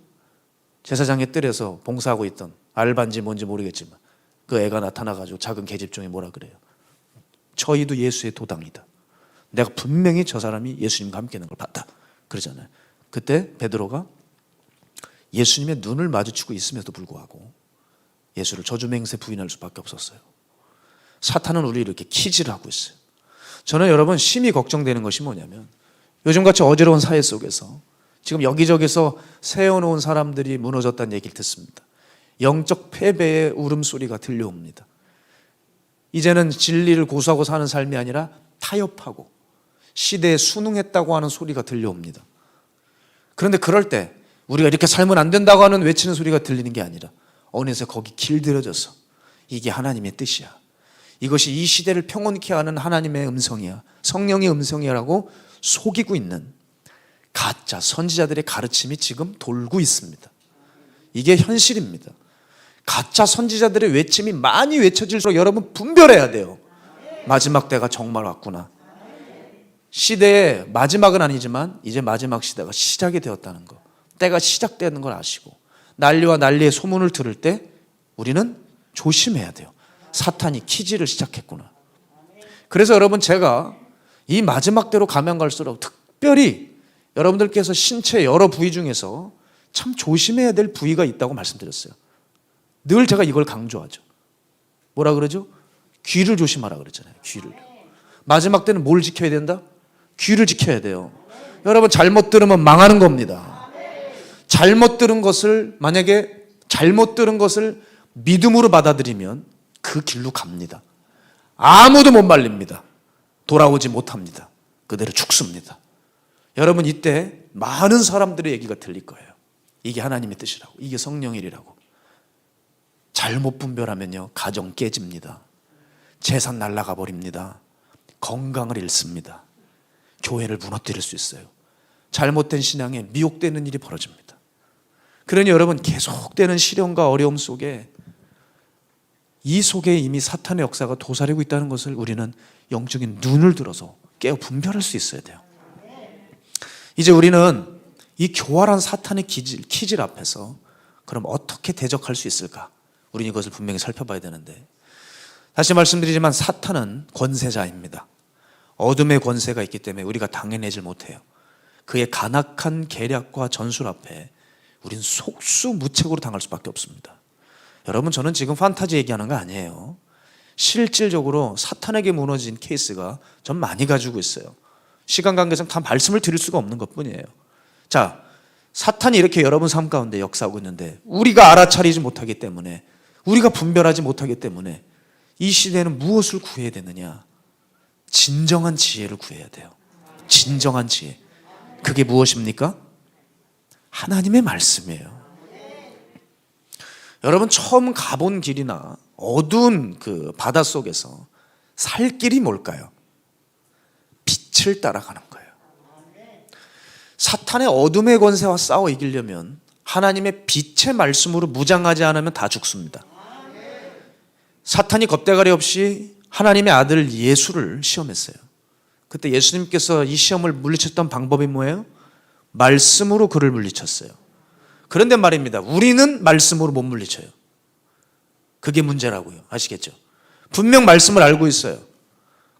제사장의 뜰에서 봉사하고 있던 알바인지 뭔지 모르겠지만 그 애가 나타나가지고 작은 계집종이 뭐라 그래요? 저희도 예수의 도당이다. 내가 분명히 저 사람이 예수님과 함께 있는 걸 봤다. 그러잖아요. 그때 베드로가 예수님의 눈을 마주치고 있음에도 불구하고 예수를 저주맹세 부인할 수밖에 없었어요. 사탄은 우리를 이렇게 키질하고 있어요. 저는 여러분, 심히 걱정되는 것이 뭐냐면, 요즘같이 어지러운 사회 속에서 지금 여기저기서 세워놓은 사람들이 무너졌다는 얘기를 듣습니다. 영적 패배의 울음소리가 들려옵니다. 이제는 진리를 고수하고 사는 삶이 아니라 타협하고 시대에 순응했다고 하는 소리가 들려옵니다. 그런데 그럴 때 우리가 이렇게 살면 안 된다고 하는 외치는 소리가 들리는 게 아니라 어느새 거기 길들여져서 이게 하나님의 뜻이야, 이것이 이 시대를 평온케 하는 하나님의 음성이야, 성령의 음성이라고 속이고 있는 가짜 선지자들의 가르침이 지금 돌고 있습니다. 이게 현실입니다. 가짜 선지자들의 외침이 많이 외쳐질수록 여러분 분별해야 돼요. 마지막 때가 정말 왔구나. 시대의 마지막은 아니지만 이제 마지막 시대가 시작이 되었다는 것, 때가 시작되는 걸 아시고 난리와 난리의 소문을 들을 때 우리는 조심해야 돼요. 사탄이 키질을 시작했구나. 그래서 여러분, 제가 이 마지막 때로 가면 갈수록 특별히 여러분들께서 신체 여러 부위 중에서 참 조심해야 될 부위가 있다고 말씀드렸어요. 늘 제가 이걸 강조하죠. 뭐라 그러죠? 귀를 조심하라 그랬잖아요. 귀를. 마지막 때는 뭘 지켜야 된다? 귀를 지켜야 돼요. 여러분, 잘못 들으면 망하는 겁니다. 잘못 들은 것을, 만약에 잘못 들은 것을 믿음으로 받아들이면 그 길로 갑니다. 아무도 못 말립니다. 돌아오지 못합니다. 그대로 죽습니다. 여러분, 이때 많은 사람들의 얘기가 들릴 거예요. 이게 하나님의 뜻이라고, 이게 성령의 일이라고. 잘못 분별하면요, 가정 깨집니다. 재산 날아가 버립니다. 건강을 잃습니다. 교회를 무너뜨릴 수 있어요. 잘못된 신앙에 미혹되는 일이 벌어집니다. 그러니 여러분, 계속되는 시련과 어려움 속에 이 속에 이미 사탄의 역사가 도사리고 있다는 것을 우리는 영적인 눈을 들어서 깨어 분별할 수 있어야 돼요. 이제 우리는 이 교활한 사탄의 기질 앞에서 그럼 어떻게 대적할 수 있을까? 우리는 이것을 분명히 살펴봐야 되는데, 다시 말씀드리지만 사탄은 권세자입니다. 어둠의 권세가 있기 때문에 우리가 당해내질 못해요. 그의 간악한 계략과 전술 앞에 우린 속수무책으로 당할 수밖에 없습니다. 여러분, 저는 지금 판타지 얘기하는 거 아니에요. 실질적으로 사탄에게 무너진 케이스가 전 많이 가지고 있어요. 시간 관계상 다 말씀을 드릴 수가 없는 것뿐이에요. 자, 사탄이 이렇게 여러분 삶 가운데 역사하고 있는데 우리가 알아차리지 못하기 때문에, 우리가 분별하지 못하기 때문에 이 시대는 무엇을 구해야 되느냐? 진정한 지혜를 구해야 돼요. 진정한 지혜. 그게 무엇입니까? 하나님의 말씀이에요. 여러분, 처음 가본 길이나 어두운 그 바다 속에서 살 길이 뭘까요? 빛을 따라가는 거예요. 사탄의 어둠의 권세와 싸워 이기려면 하나님의 빛의 말씀으로 무장하지 않으면 다 죽습니다. 사탄이 겁대가리 없이 하나님의 아들 예수를 시험했어요. 그때 예수님께서 이 시험을 물리쳤던 방법이 뭐예요? 말씀으로 그를 물리쳤어요. 그런데 말입니다, 우리는 말씀으로 못 물리쳐요. 그게 문제라고요. 아시겠죠? 분명 말씀을 알고 있어요.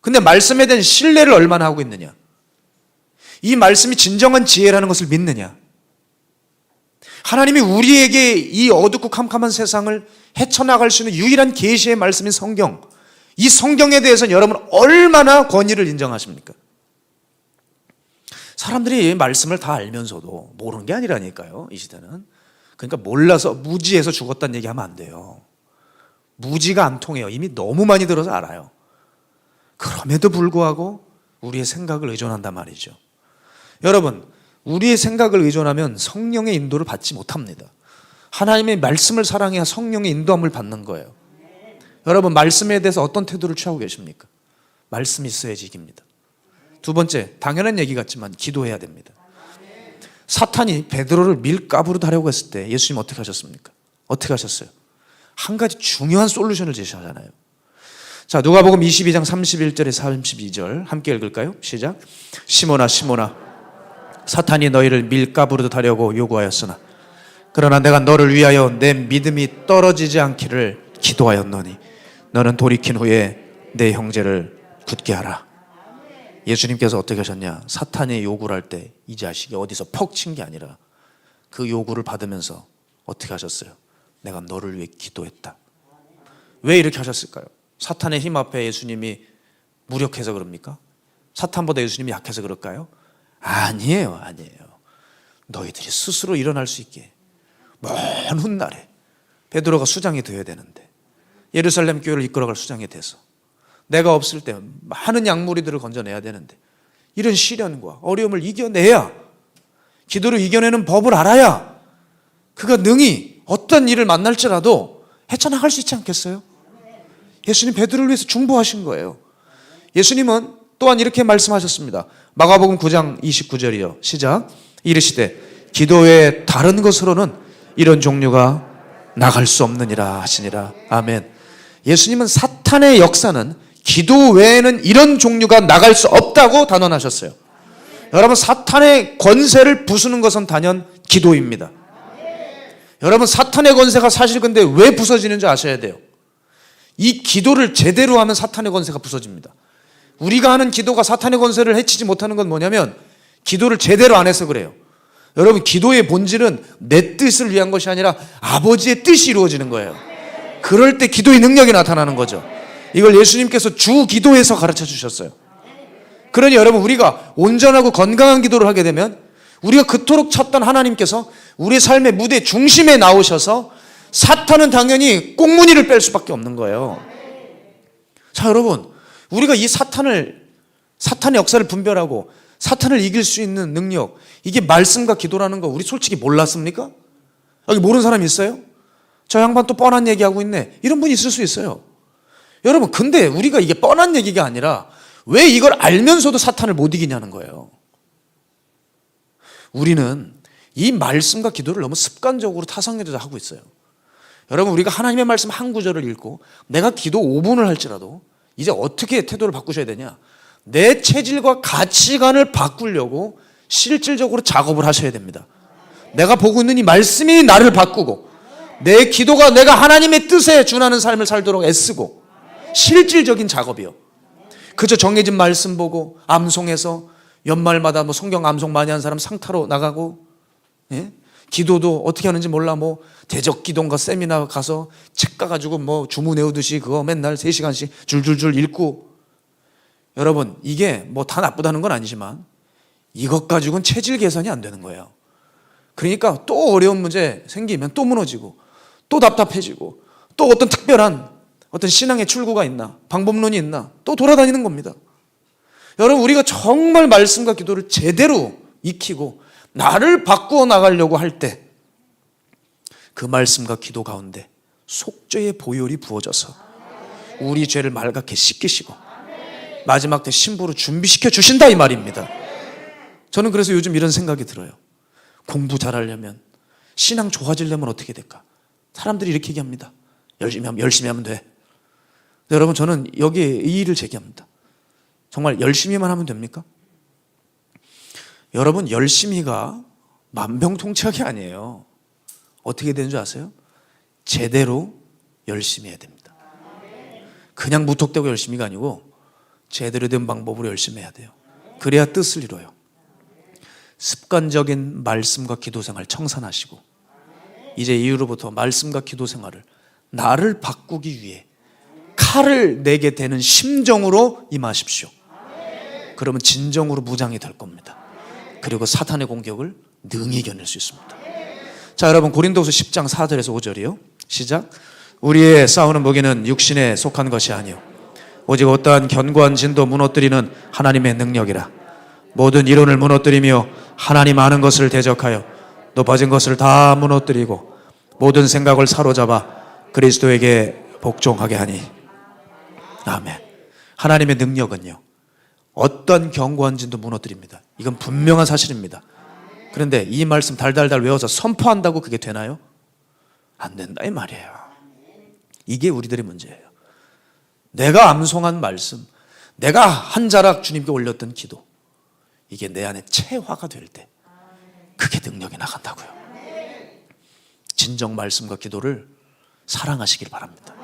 근데 말씀에 대한 신뢰를 얼마나 하고 있느냐? 이 말씀이 진정한 지혜라는 것을 믿느냐? 하나님이 우리에게 이 어둡고 캄캄한 세상을 헤쳐나갈 수 있는 유일한 계시의 말씀인 성경, 이 성경에 대해서는 여러분 얼마나 권위를 인정하십니까? 사람들이 말씀을 다 알면서도 모르는 게 아니라니까요, 이 시대는. 그러니까 몰라서 무지해서 죽었다는 얘기하면 안 돼요. 무지가 안 통해요. 이미 너무 많이 들어서 알아요. 그럼에도 불구하고 우리의 생각을 의존한단 말이죠. 여러분, 우리의 생각을 의존하면 성령의 인도를 받지 못합니다. 하나님의 말씀을 사랑해야 성령의 인도함을 받는 거예요. 여러분, 말씀에 대해서 어떤 태도를 취하고 계십니까? 말씀이 있어야지 이깁니다. 두 번째, 당연한 얘기 같지만 기도해야 됩니다. 사탄이 베드로를 밀가부로 다려고 했을 때 예수님 어떻게 하셨습니까? 어떻게 하셨어요? 한 가지 중요한 솔루션을 제시하잖아요. 자, 누가복음 22장 31절에서 32절 함께 읽을까요? 시작. 시몬아 시몬아, 사탄이 너희를 밀가부로 다려고 요구하였으나 그러나 내가 너를 위하여 내 믿음이 떨어지지 않기를 기도하였노니 너는 돌이킨 후에 내 형제를 굳게 하라. 예수님께서 어떻게 하셨냐? 사탄이 요구를 할 때 이 자식이 어디서 퍽 친 게 아니라 그 요구를 받으면서 어떻게 하셨어요? 내가 너를 위해 기도했다. 왜 이렇게 하셨을까요? 사탄의 힘 앞에 예수님이 무력해서 그럽니까? 사탄보다 예수님이 약해서 그럴까요? 아니에요. 너희들이 스스로 일어날 수 있게 먼 훗날에 베드로가 수장이 되어야 되는데, 예루살렘 교회를 이끌어갈 수장이 돼서 내가 없을 때 많은 양무리들을 건져내야 되는데, 이런 시련과 어려움을 이겨내야, 기도로 이겨내는 법을 알아야 그가 능히 어떤 일을 만날지라도 헤쳐나갈 수 있지 않겠어요? 예수님 베드로를 위해서 중보하신 거예요. 예수님은 또한 이렇게 말씀하셨습니다. 마가복음 9장 29절이요. 시작. 이르시되 기도 외에 다른 것으로는 이런 종류가 나갈 수 없느니라 하시니라. 아멘. 예수님은 사탄의 역사는 기도 외에는 이런 종류가 나갈 수 없다고 단언하셨어요. 여러분, 사탄의 권세를 부수는 것은 단연 기도입니다. 여러분, 사탄의 권세가 사실 근데 왜 부서지는지 아셔야 돼요. 이 기도를 제대로 하면 사탄의 권세가 부서집니다. 우리가 하는 기도가 사탄의 권세를 해치지 못하는 건 뭐냐면 기도를 제대로 안 해서 그래요. 여러분, 기도의 본질은 내 뜻을 위한 것이 아니라 아버지의 뜻이 이루어지는 거예요. 그럴 때 기도의 능력이 나타나는 거죠. 이걸 예수님께서 주 기도에서 가르쳐 주셨어요. 그러니 여러분, 우리가 온전하고 건강한 기도를 하게 되면 우리가 그토록 찾던 하나님께서 우리의 삶의 무대 중심에 나오셔서 사탄은 당연히 꽁무니를 뺄 수밖에 없는 거예요. 자, 여러분, 우리가 이 사탄의 역사를 분별하고 사탄을 이길 수 있는 능력, 이게 말씀과 기도라는 거 우리 솔직히 몰랐습니까? 여기 모르는 사람 있어요? 저 양반 또 뻔한 얘기하고 있네. 이런 분이 있을 수 있어요. 여러분, 근데 우리가 이게 뻔한 얘기가 아니라 왜 이걸 알면서도 사탄을 못 이기냐는 거예요. 우리는 이 말씀과 기도를 너무 습관적으로 타성내도 하고 있어요. 여러분, 우리가 하나님의 말씀 한 구절을 읽고 내가 기도 5분을 할지라도 이제 어떻게 태도를 바꾸셔야 되냐? 내 체질과 가치관을 바꾸려고 실질적으로 작업을 하셔야 됩니다. 내가 보고 있는 이 말씀이 나를 바꾸고 내 기도가 내가 하나님의 뜻에 준하는 삶을 살도록 애쓰고 실질적인 작업이요. 그저 정해진 말씀 보고 암송해서 연말마다 뭐 성경 암송 많이 한 사람 상 타러 나가고, 예? 기도도 어떻게 하는지 몰라 뭐 대적 기도인가 세미나 가서 책 가가지고 뭐 주문 외우듯이 그거 맨날 3시간씩 줄줄줄 읽고. 여러분, 이게 뭐 다 나쁘다는 건 아니지만 이것 가지고는 체질 개선이 안 되는 거예요. 그러니까 또 어려운 문제 생기면 또 무너지고 또 답답해지고 또 어떤 특별한 어떤 신앙의 출구가 있나, 방법론이 있나 또 돌아다니는 겁니다. 여러분, 우리가 정말 말씀과 기도를 제대로 익히고 나를 바꾸어 나가려고 할 때 그 말씀과 기도 가운데 속죄의 보혈이 부어져서 우리 죄를 말갛게 씻기시고 마지막 때 신부로 준비시켜 주신다, 이 말입니다. 저는 그래서 요즘 이런 생각이 들어요. 공부 잘하려면, 신앙 좋아지려면 어떻게 될까? 사람들이 이렇게 얘기합니다. 열심히 하면 돼. 여러분, 저는 여기에 이의를 제기합니다. 정말 열심히만 하면 됩니까? 여러분, 열심히가 만병통치약이 아니에요. 어떻게 되는 줄 아세요? 제대로 열심히 해야 됩니다. 그냥 무턱대고 열심히가 아니고 제대로 된 방법으로 열심히 해야 돼요. 그래야 뜻을 이뤄요. 습관적인 말씀과 기도 생활 청산하시고 이제 이후로부터 말씀과 기도 생활을 나를 바꾸기 위해 칼을 내게 되는 심정으로 임하십시오. 그러면 진정으로 무장이 될 겁니다. 그리고 사탄의 공격을 능히 이겨낼 수 있습니다. 자, 여러분, 고린도후서 10장 4절에서 5절이요. 시작. 우리의 싸우는 무기는 육신에 속한 것이 아니요 오직 어떠한 견고한 진도 무너뜨리는 하나님의 능력이라. 모든 이론을 무너뜨리며 하나님 아는 것을 대적하여 높아진 것을 다 무너뜨리고 모든 생각을 사로잡아 그리스도에게 복종하게 하니. 아멘. 하나님의 능력은요, 어떤 견고한 진도 무너뜨립니다. 이건 분명한 사실입니다. 그런데 이 말씀 달달달 외워서 선포한다고 그게 되나요? 안 된다, 이 말이에요. 이게 우리들의 문제예요. 내가 암송한 말씀, 내가 한 자락 주님께 올렸던 기도, 이게 내 안에 체화가 될 때 그게 능력이 나간다고요. 진정 말씀과 기도를 사랑하시길 바랍니다.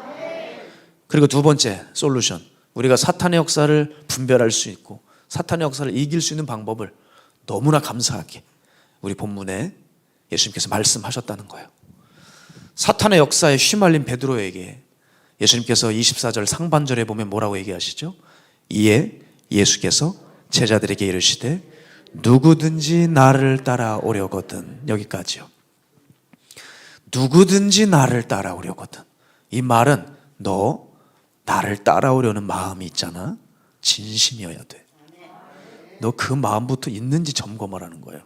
그리고 두 번째 솔루션, 우리가 사탄의 역사를 분별할 수 있고 사탄의 역사를 이길 수 있는 방법을 너무나 감사하게 우리 본문에 예수님께서 말씀하셨다는 거예요. 사탄의 역사에 휘말린 베드로에게 예수님께서 24절 상반절에 보면 뭐라고 얘기하시죠? 이에 예수께서 제자들에게 이르시되 누구든지 나를 따라오려거든. 여기까지요. 누구든지 나를 따라오려거든. 이 말은 너 나를 따라오려는 마음이 있잖아, 진심이어야 돼. 너 그 마음부터 있는지 점검하라는 거예요.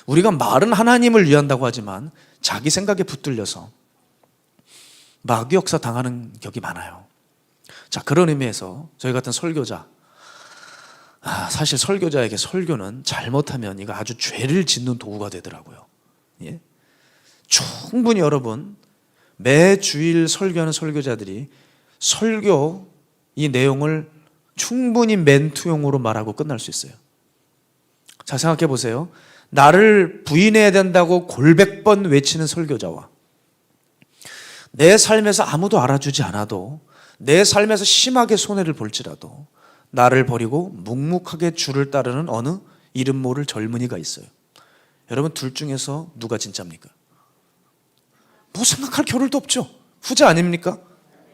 우리가 말은 하나님을 위한다고 하지만 자기 생각에 붙들려서 마귀 역사 당하는 격이 많아요. 자, 그런 의미에서 저희 같은 설교자, 사실 설교자에게 설교는 잘못하면 이거 아주 죄를 짓는 도구가 되더라고요. 예? 충분히 여러분, 매 주일 설교하는 설교자들이 설교 이 내용을 충분히 멘트용으로 말하고 끝날 수 있어요. 자, 생각해 보세요. 나를 부인해야 된다고 골백 번 외치는 설교자와 내 삶에서 아무도 알아주지 않아도 내 삶에서 심하게 손해를 볼지라도 나를 버리고 묵묵하게 주를 따르는 어느 이름 모를 젊은이가 있어요. 여러분, 둘 중에서 누가 진짜입니까? 뭐 생각할 겨를도 없죠. 후자 아닙니까?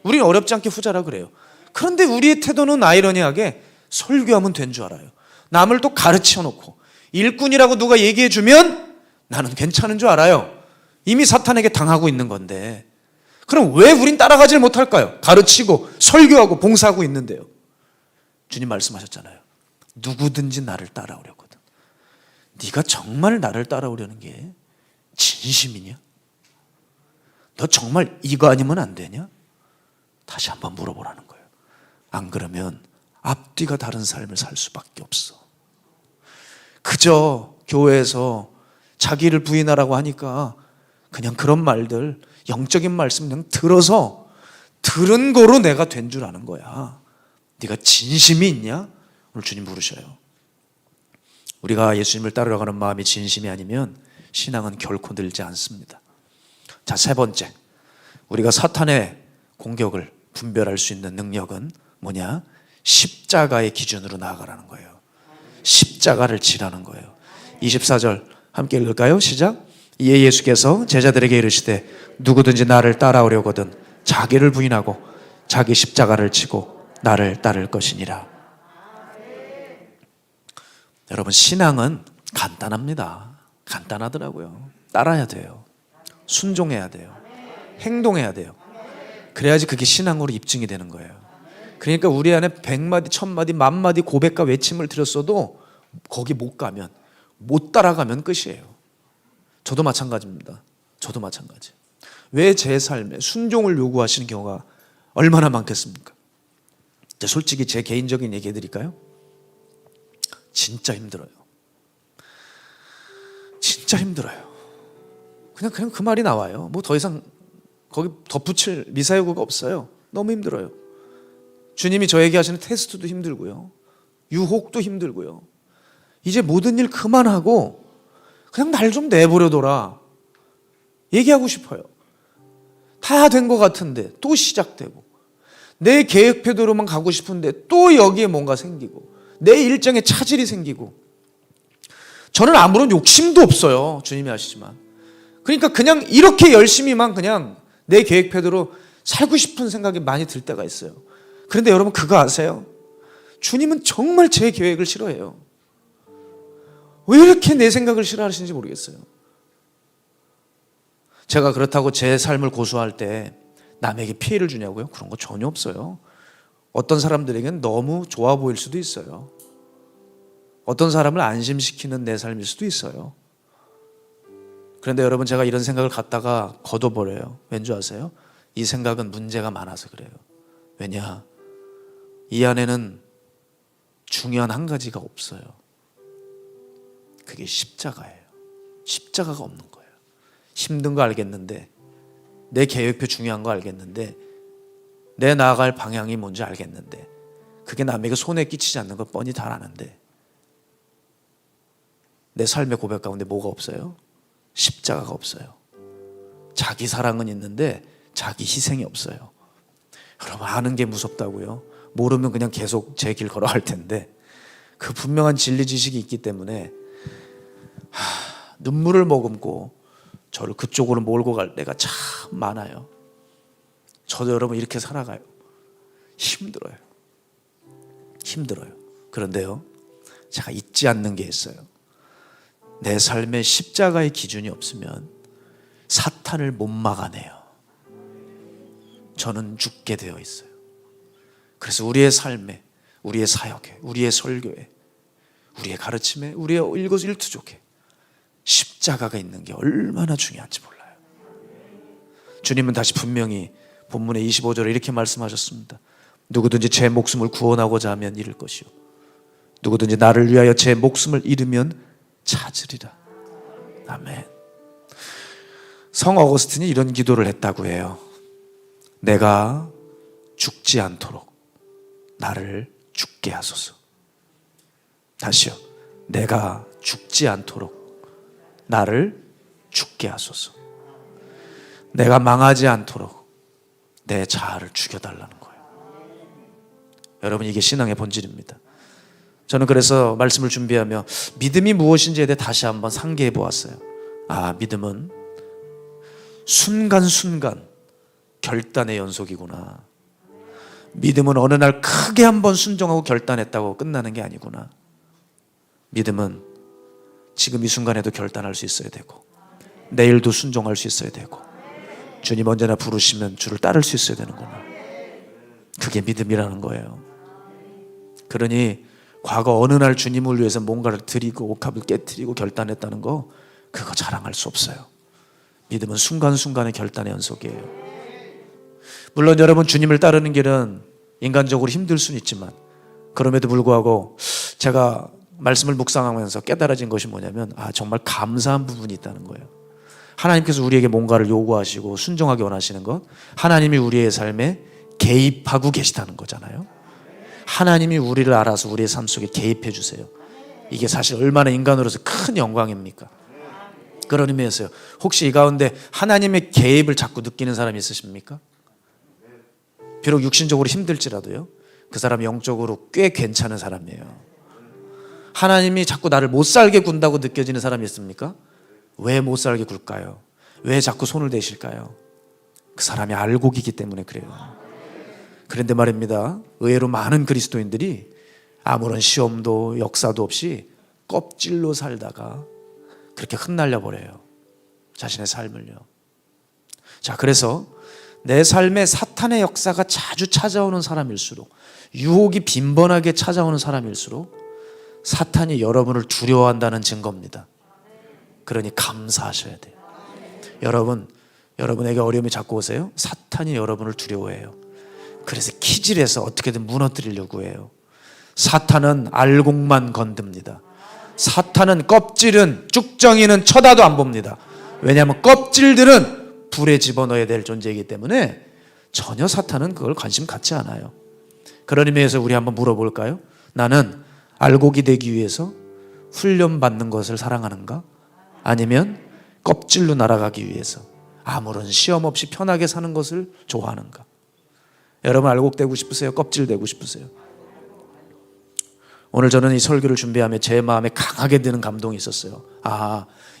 우리는 어렵지 않게 후자라 그래요. 그런데 우리의 태도는 아이러니하게 설교하면 된 줄 알아요. 남을 또 가르쳐 놓고 일꾼이라고 누가 얘기해 주면 나는 괜찮은 줄 알아요. 이미 사탄에게 당하고 있는 건데 그럼 왜 우린 따라가질 못할까요? 가르치고 설교하고 봉사하고 있는데요. 주님 말씀하셨잖아요. 누구든지 나를 따라오려거든. 네가 정말 나를 따라오려는 게 진심이냐? 너 정말 이거 아니면 안 되냐? 다시 한번 물어보라는 거예요. 안 그러면 앞뒤가 다른 삶을 살 수밖에 없어. 그저 교회에서 자기를 부인하라고 하니까 그냥 그런 말들, 영적인 말씀 그냥 들어서 들은 거로 내가 된 줄 아는 거야. 네가 진심이 있냐? 오늘 주님 부르셔요. 우리가 예수님을 따르려고 하는 마음이 진심이 아니면 신앙은 결코 늘지 않습니다. 자, 세 번째, 우리가 사탄의 공격을 분별할 수 있는 능력은 뭐냐? 십자가의 기준으로 나아가라는 거예요. 십자가를 지라는 거예요. 24절 함께 읽을까요? 시작. 이에 예수께서 제자들에게 이르시되 누구든지 나를 따라오려거든 자기를 부인하고 자기 십자가를 지고 나를 따를 것이니라. 여러분, 신앙은 간단합니다. 간단하더라고요. 따라야 돼요. 순종해야 돼요. 행동해야 돼요. 그래야지 그게 신앙으로 입증이 되는 거예요. 그러니까 우리 안에 100마디, 1000마디, 10,000마디 고백과 외침을 드렸어도 거기 못 가면, 못 따라가면 끝이에요. 저도 마찬가지입니다. 저도 마찬가지. 왜 제 삶에 순종을 요구하시는 경우가 얼마나 많겠습니까? 솔직히 제 개인적인 얘기 해드릴까요? 진짜 힘들어요. 진짜 힘들어요. 그냥 그 말이 나와요. 뭐 더 이상 거기 덧붙일 미사여구가 없어요. 너무 힘들어요. 주님이 저에게 하시는 테스트도 힘들고요. 유혹도 힘들고요. 이제 모든 일 그만하고 그냥 날 좀 내버려둬라. 얘기하고 싶어요. 다 된 것 같은데 또 시작되고, 내 계획표대로만 가고 싶은데 또 여기에 뭔가 생기고, 내 일정에 차질이 생기고. 저는 아무런 욕심도 없어요. 주님이 아시지만. 그러니까 그냥 이렇게 열심히만 그냥 내 계획표대로 살고 싶은 생각이 많이 들 때가 있어요. 그런데 여러분, 그거 아세요? 주님은 정말 제 계획을 싫어해요. 왜 이렇게 내 생각을 싫어하시는지 모르겠어요. 제가 그렇다고 제 삶을 고수할 때 남에게 피해를 주냐고요? 그런 거 전혀 없어요. 어떤 사람들에게는 너무 좋아 보일 수도 있어요. 어떤 사람을 안심시키는 내 삶일 수도 있어요. 그런데 여러분, 제가 이런 생각을 갖다가 거둬버려요. 왠지 아세요? 이 생각은 문제가 많아서 그래요. 왜냐? 이 안에는 중요한 한 가지가 없어요. 그게 십자가예요. 십자가가 없는 거예요. 힘든 거 알겠는데, 내 계획표 중요한 거 알겠는데, 내 나아갈 방향이 뭔지 알겠는데, 그게 남에게 손해 끼치지 않는 걸 뻔히 다 아는데, 내 삶의 고백 가운데 뭐가 없어요? 십자가가 없어요. 자기 사랑은 있는데 자기 희생이 없어요. 여러분, 아는 게 무섭다고요? 모르면 그냥 계속 제 길 걸어갈 텐데, 그 분명한 진리 지식이 있기 때문에 눈물을 머금고 저를 그쪽으로 몰고 갈 때가 참 많아요. 저도 여러분 이렇게 살아가요. 힘들어요. 힘들어요. 그런데요, 제가 잊지 않는 게 있어요. 내 삶에 십자가의 기준이 없으면 사탄을 못 막아내요. 저는 죽게 되어 있어요. 그래서 우리의 삶에, 우리의 사역에, 우리의 설교에, 우리의 가르침에, 우리의 일거수일투족에 십자가가 있는 게 얼마나 중요한지 몰라요. 주님은 다시 분명히 본문의 25절에 이렇게 말씀하셨습니다. 누구든지 제 목숨을 구원하고자 하면 잃을 것이요, 누구든지 나를 위하여 제 목숨을 잃으면 찾으리라. 아멘. 성 어거스틴이 이런 기도를 했다고 해요. 내가 죽지 않도록 나를 죽게 하소서. 다시요. 내가 죽지 않도록 나를 죽게 하소서. 내가 망하지 않도록 내 자아를 죽여달라는 거예요. 여러분, 이게 신앙의 본질입니다. 저는 그래서 말씀을 준비하며 믿음이 무엇인지에 대해 다시 한번 상기해 보았어요. 믿음은 순간순간 결단의 연속이구나. 믿음은 어느 날 크게 한번 순종하고 결단했다고 끝나는 게 아니구나. 믿음은 지금 이 순간에도 결단할 수 있어야 되고, 내일도 순종할 수 있어야 되고, 주님 언제나 부르시면 주를 따를 수 있어야 되는구나. 그게 믿음이라는 거예요. 그러니 과거 어느 날 주님을 위해서 뭔가를 드리고 옥합을 깨트리고 결단했다는 거, 그거 자랑할 수 없어요. 믿음은 순간순간의 결단의 연속이에요. 물론 여러분, 주님을 따르는 길은 인간적으로 힘들 수는 있지만, 그럼에도 불구하고 제가 말씀을 묵상하면서 깨달아진 것이 뭐냐면, 정말 감사한 부분이 있다는 거예요. 하나님께서 우리에게 뭔가를 요구하시고 순종하게 원하시는 것, 하나님이 우리의 삶에 개입하고 계시다는 거잖아요. 하나님이 우리를 알아서 우리의 삶 속에 개입해 주세요. 이게 사실 얼마나 인간으로서 큰 영광입니까? 그런 의미에서요, 혹시 이 가운데 하나님의 개입을 자꾸 느끼는 사람이 있으십니까? 비록 육신적으로 힘들지라도요, 그 사람이 영적으로 꽤 괜찮은 사람이에요. 하나님이 자꾸 나를 못 살게 군다고 느껴지는 사람이 있습니까? 왜 못 살게 굴까요? 왜 자꾸 손을 대실까요? 그 사람이 알곡이기 때문에 그래요. 그런데 말입니다, 의외로 많은 그리스도인들이 아무런 시험도 역사도 없이 껍질로 살다가 그렇게 흩날려 버려요, 자신의 삶을요. 자, 그래서 내 삶에 사탄의 역사가 자주 찾아오는 사람일수록, 유혹이 빈번하게 찾아오는 사람일수록 사탄이 여러분을 두려워한다는 증거입니다. 그러니 감사하셔야 돼요. 여러분에게 어려움이 자꾸 오세요? 사탄이 여러분을 두려워해요. 그래서 키질해서 어떻게든 무너뜨리려고 해요. 사탄은 알곡만 건듭니다. 사탄은 껍질은, 쭉정이는 쳐다도 안 봅니다. 왜냐하면 껍질들은 불에 집어넣어야 될 존재이기 때문에 전혀 사탄은 그걸 관심 갖지 않아요. 그런 의미에서 우리 한번 물어볼까요? 나는 알곡이 되기 위해서 훈련받는 것을 사랑하는가? 아니면 껍질로 날아가기 위해서 아무런 시험 없이 편하게 사는 것을 좋아하는가? 여러분, 알곡 되고 싶으세요? 껍질 되고 싶으세요? 오늘 저는 이 설교를 준비하며 제 마음에 강하게 드는 감동이 있었어요.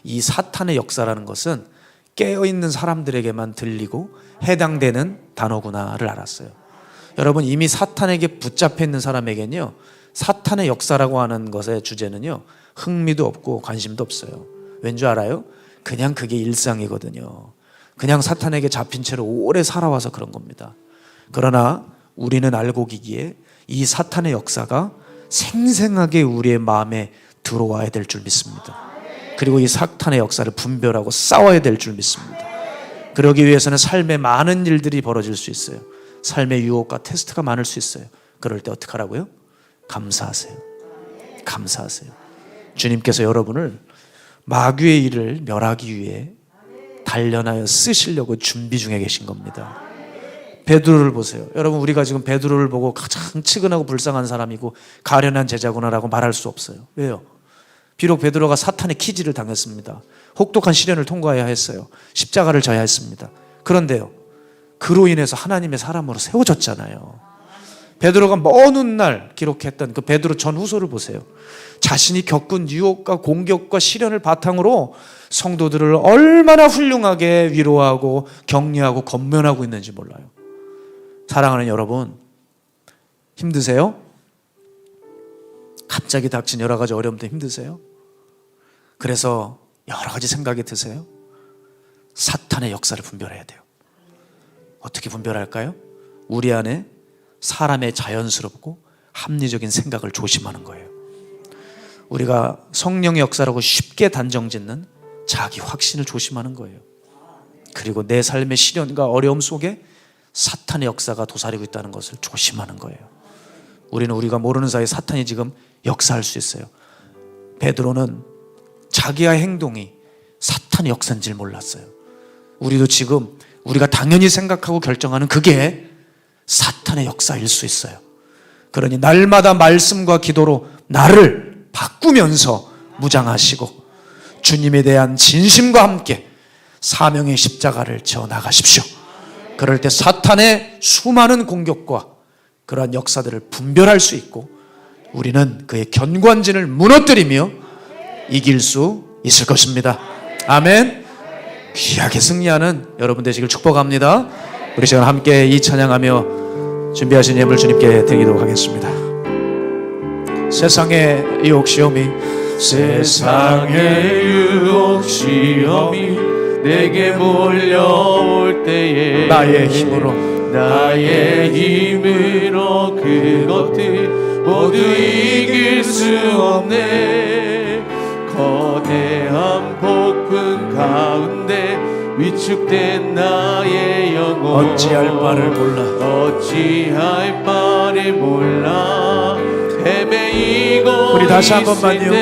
이 사탄의 역사라는 것은 깨어있는 사람들에게만 들리고 해당되는 단어구나를 알았어요. 여러분, 이미 사탄에게 붙잡혀 있는 사람에게는요, 사탄의 역사라고 하는 것의 주제는요, 흥미도 없고 관심도 없어요. 왠지 알아요? 그냥 그게 일상이거든요. 그냥 사탄에게 잡힌 채로 오래 살아와서 그런 겁니다. 그러나 우리는 알곡이기에 이 사탄의 역사가 생생하게 우리의 마음에 들어와야 될 줄 믿습니다. 그리고 이 사탄의 역사를 분별하고 싸워야 될 줄 믿습니다. 그러기 위해서는 삶에 많은 일들이 벌어질 수 있어요. 삶의 유혹과 테스트가 많을 수 있어요. 그럴 때 어떻게 하라고요? 감사하세요. 감사하세요. 주님께서 여러분을 마귀의 일을 멸하기 위해 단련하여 쓰시려고 준비 중에 계신 겁니다. 베드로를 보세요. 여러분, 우리가 지금 베드로를 보고 가장 측은하고 불쌍한 사람이고 가련한 제자구나라고 말할 수 없어요. 왜요? 비록 베드로가 사탄의 키질을 당했습니다. 혹독한 시련을 통과해야 했어요. 십자가를 져야 했습니다. 그런데요, 그로 인해서 하나님의 사람으로 세워졌잖아요. 베드로가 먼 훗날 기록했던 그 베드로 전후서를 보세요. 자신이 겪은 유혹과 공격과 시련을 바탕으로 성도들을 얼마나 훌륭하게 위로하고 격려하고 권면하고 있는지 몰라요. 사랑하는 여러분, 힘드세요? 갑자기 닥친 여러 가지 어려움 때문에 힘드세요? 그래서 여러 가지 생각이 드세요? 사탄의 역사를 분별해야 돼요. 어떻게 분별할까요? 우리 안에 사람의 자연스럽고 합리적인 생각을 조심하는 거예요. 우리가 성령의 역사라고 쉽게 단정짓는 자기 확신을 조심하는 거예요. 그리고 내 삶의 시련과 어려움 속에 사탄의 역사가 도사리고 있다는 것을 조심하는 거예요. 우리는 우리가 모르는 사이에 사탄이 지금 역사할 수 있어요. 베드로는 자기의 행동이 사탄의 역사인 줄 몰랐어요. 우리도 지금 우리가 당연히 생각하고 결정하는 그게 사탄의 역사일 수 있어요. 그러니 날마다 말씀과 기도로 나를 바꾸면서 무장하시고 주님에 대한 진심과 함께 사명의 십자가를 져 나가십시오. 그럴 때 사탄의 수많은 공격과 그러한 역사들을 분별할 수 있고 우리는 그의 견관진을 무너뜨리며 이길 수 있을 것입니다. 아멘. 귀하게 승리하는 여러분 되시길 축복합니다. 우리 시간 함께 이 찬양하며 준비하신 예물 주님께 드리도록 하겠습니다. 세상의 유혹 시험이 내게 몰려올 때에 나의 힘으로 그것들 모두 이길 수 없네. 거대한 폭풍 가운데 위축된 나의 영혼, 어찌할 바를 몰라. 어찌할 바를 몰라. 헤매이고 우리 다시 한 번만요.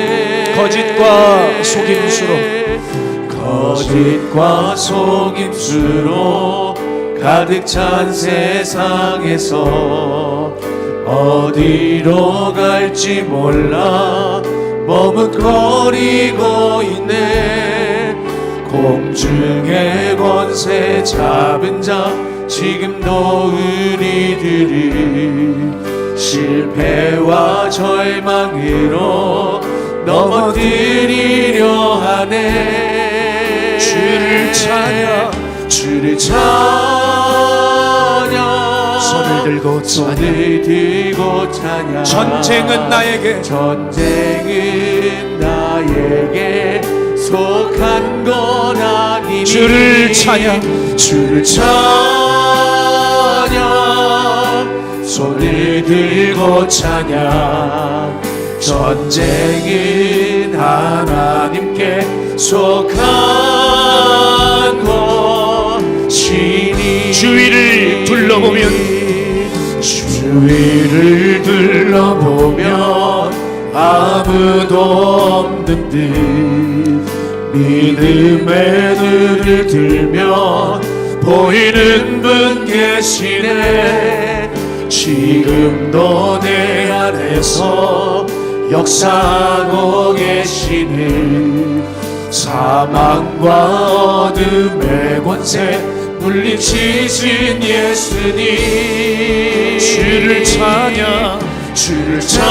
거짓과 속임수로, 거짓과 속임수로 가득 찬 세상에서 어디로 갈지 몰라 머뭇거리고 있네. 공중의 권세 잡은 자 지금도 우리들이 실패와 절망으로 넘어뜨리려 하네. 주를 찬양, 주를 찬양, 손을 들고 손을 들고 찬양. 전쟁은 나에게, 전쟁은 나에게 속한 건 아니니. 주를 찬양, 주를 찬양, 손을 들고 찬양. 전쟁은 하나님께 속한 것이니. 주위를 둘러보면, 주위를 둘러보면 아무도 없는 듯 믿음의 눈을 들면 보이는 분 계시네. 지금도 내 안에서 역사하고 계시네. 사망과 어둠의 권세 물리치신 예수님. 주를 찬양, 주를 찬양,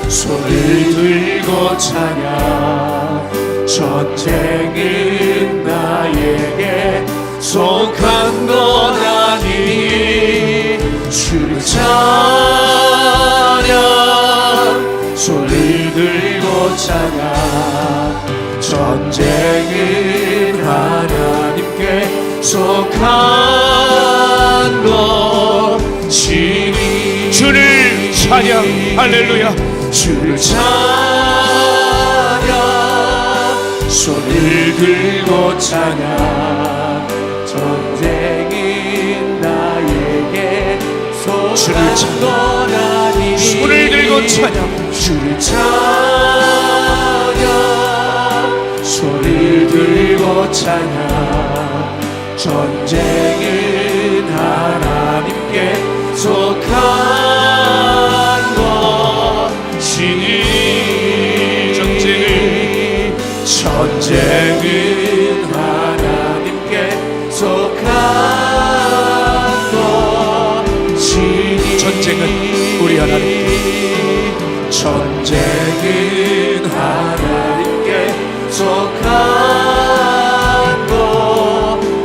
손을 들고 찬양. 전쟁은 나에게 속한 건 아니니. 주를 찬양, 손을 들고 찬양. 전쟁은 하나님께 속한 것이니. 주를 찬양, 할렐루야. 주를 찬양, 손을 들고 찬양. 전쟁은 나에게 주를 속한 건 아니니. 손을 들고 찬양, 주를 찬양, 손을 들고 찬양. 전쟁은 하나님께 속한 것이니. 전쟁은 하나님께 속한 것이니. 전쟁은 우리 하나님, 전쟁은 하나님께 속한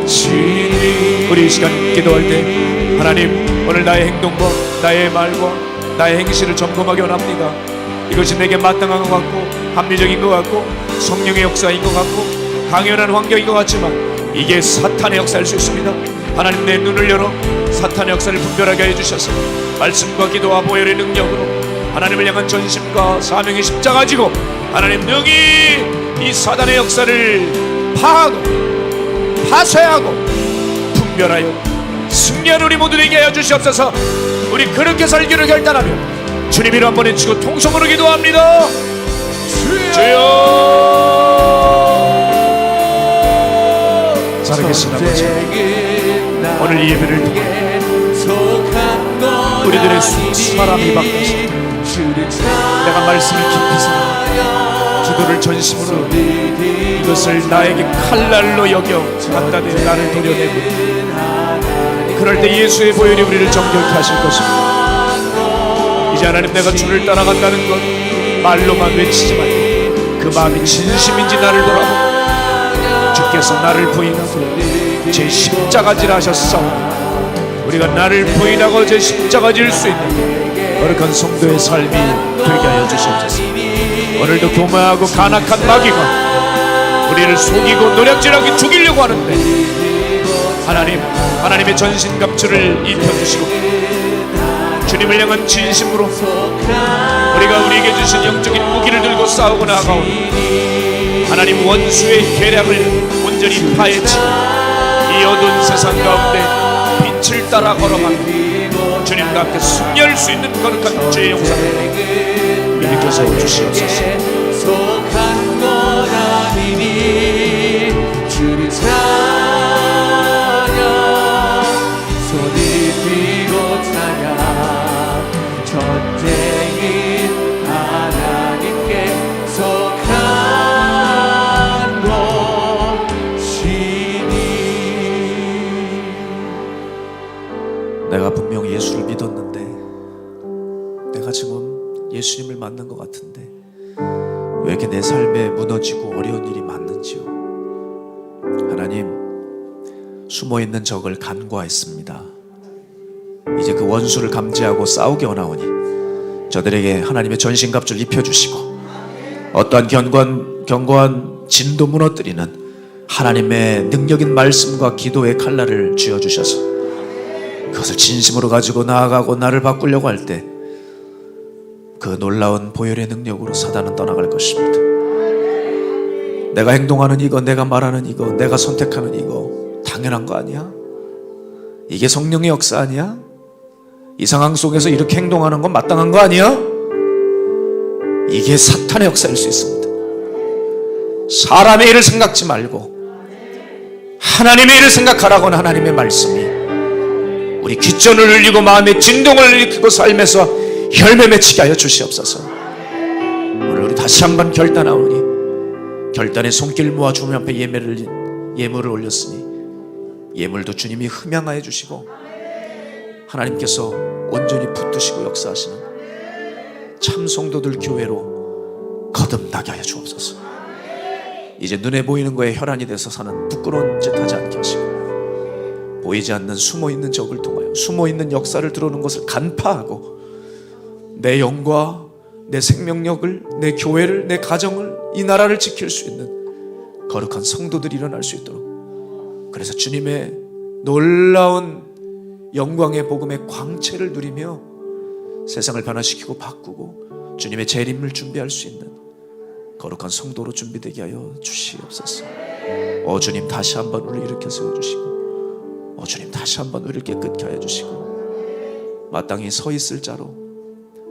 것이니. 우리 이 시간 기도할 때 하나님, 오늘 나의 행동과 나의 말과 나의 행실을 점검하기 원합니다. 이것이 내게 마땅한 것 같고 합리적인 것 같고 성령의 역사인 것 같고 강연한 환경인 것 같지만 이게 사탄의 역사일 수 있습니다. 하나님, 내 눈을 열어 사탄의 역사를 분별하게 해주셔서 말씀과 기도와 보혈의 능력으로 하나님을 향한 전심과 사명의 십자가 지고 하나님 능히 이 사단의 역사를 파하고 파쇄하고 분별하여 승리한 우리 모두 되게 하여 주시옵소서. 우리 그렇게 살기를 결단하며 주님 이름 한번 외치고 통성으로 기도합니다. 주여. 살아계신 아버지, 오늘 이 예배를 통해 우리들의 수사람이 바뀌어서 내가 말씀을 깊이 생각하고 기도를 전심으로 이것을 나에게 칼날로 여겨 갖다 대어 나를 도려내고 그럴 때 예수의 보혈이 우리를 정결케 하실 것입니다. 이제 하나님, 내가 주를 따라간다는 것 말로만 외치지 말고 그 마음이 진심인지 나를 돌아보고 주께서 나를 부인하고 제 십자가질 하셨사오니 우리가 나를 부인하고 제 십자가질 수 있는 거룩한 성도의 삶이 되게 하여 주시옵소서. 오늘도 교만하고 간악한 마귀가 우리를 속이고 노략질하게 죽이려고 하는데 하나님, 하나님의 전신갑주를 입혀주시고 주님을 향한 진심으로 우리가 우리에게 주신 영적인 무기를 들고 싸우고 나아가오니 하나님 원수의 계략을 온전히 파헤치고 이 어두운 세상 가운데 빛을 따라 걸어가며 주님과 함께 승리할 수 있는 거룩한 주의 영상을 일으켜서 주시옵소서. 속한 것 아니니 주를 찬양 손을 들고 찬양 전쟁인 하나님께 속한 것이니. 내가 분명 예수를 믿었는데, 내가 지금 예수님을 만난 것 같은데 왜 이렇게 내 삶에 무너지고 어려운 일이 많는지요. 하나님, 숨어있는 적을 간과했습니다. 이제 그 원수를 감지하고 싸우기 원하오니 저들에게 하나님의 전신갑주를 입혀주시고 어떠한 견고한 진도 무너뜨리는 하나님의 능력인 말씀과 기도의 칼날을 쥐어주셔서 그것을 진심으로 가지고 나아가고 나를 바꾸려고 할 때 그 놀라운 보혈의 능력으로 사단은 떠나갈 것입니다. 내가 행동하는 이거, 내가 말하는 이거, 내가 선택하는 이거 당연한 거 아니야? 이게 성령의 역사 아니야? 이 상황 속에서 이렇게 행동하는 건 마땅한 거 아니야? 이게 사탄의 역사일 수 있습니다. 사람의 일을 생각지 말고 하나님의 일을 생각하라고는 하나님의 말씀이 우리 귓전을 울리고 마음의 진동을 일으키고 삶에서 열매 맺히게 하여 주시옵소서. 오늘 우리 다시 한번 결단하오니 결단의 손길 모아 주님 앞에 예물을 올렸으니 예물도 주님이 흠양하여 주시고 하나님께서 온전히 붙드시고 역사하시는 참 성도들 교회로 거듭나게 하여 주옵소서. 이제 눈에 보이는 거에 혈안이 돼서 사는 부끄러운 짓 하지 않게 하시고 보이지 않는 숨어있는 적을 통하여 숨어있는 역사를 들어오는 것을 간파하고 내 영과 내 생명력을, 내 교회를, 내 가정을, 이 나라를 지킬 수 있는 거룩한 성도들이 일어날 수 있도록, 그래서 주님의 놀라운 영광의 복음의 광채를 누리며 세상을 변화시키고 바꾸고 주님의 재림을 준비할 수 있는 거룩한 성도로 준비되게 하여 주시옵소서. 주님, 다시 한번 우리를 일으켜 세워주시고 주님, 다시 한번 우리를 깨끗게 하여 주시고 마땅히 서 있을 자로,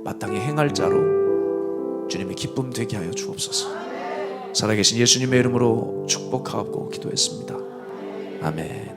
마땅히 행할 자로 주님의 기쁨 되게 하여 주옵소서. 살아계신 예수님의 이름으로 축복하고 기도했습니다. 아멘.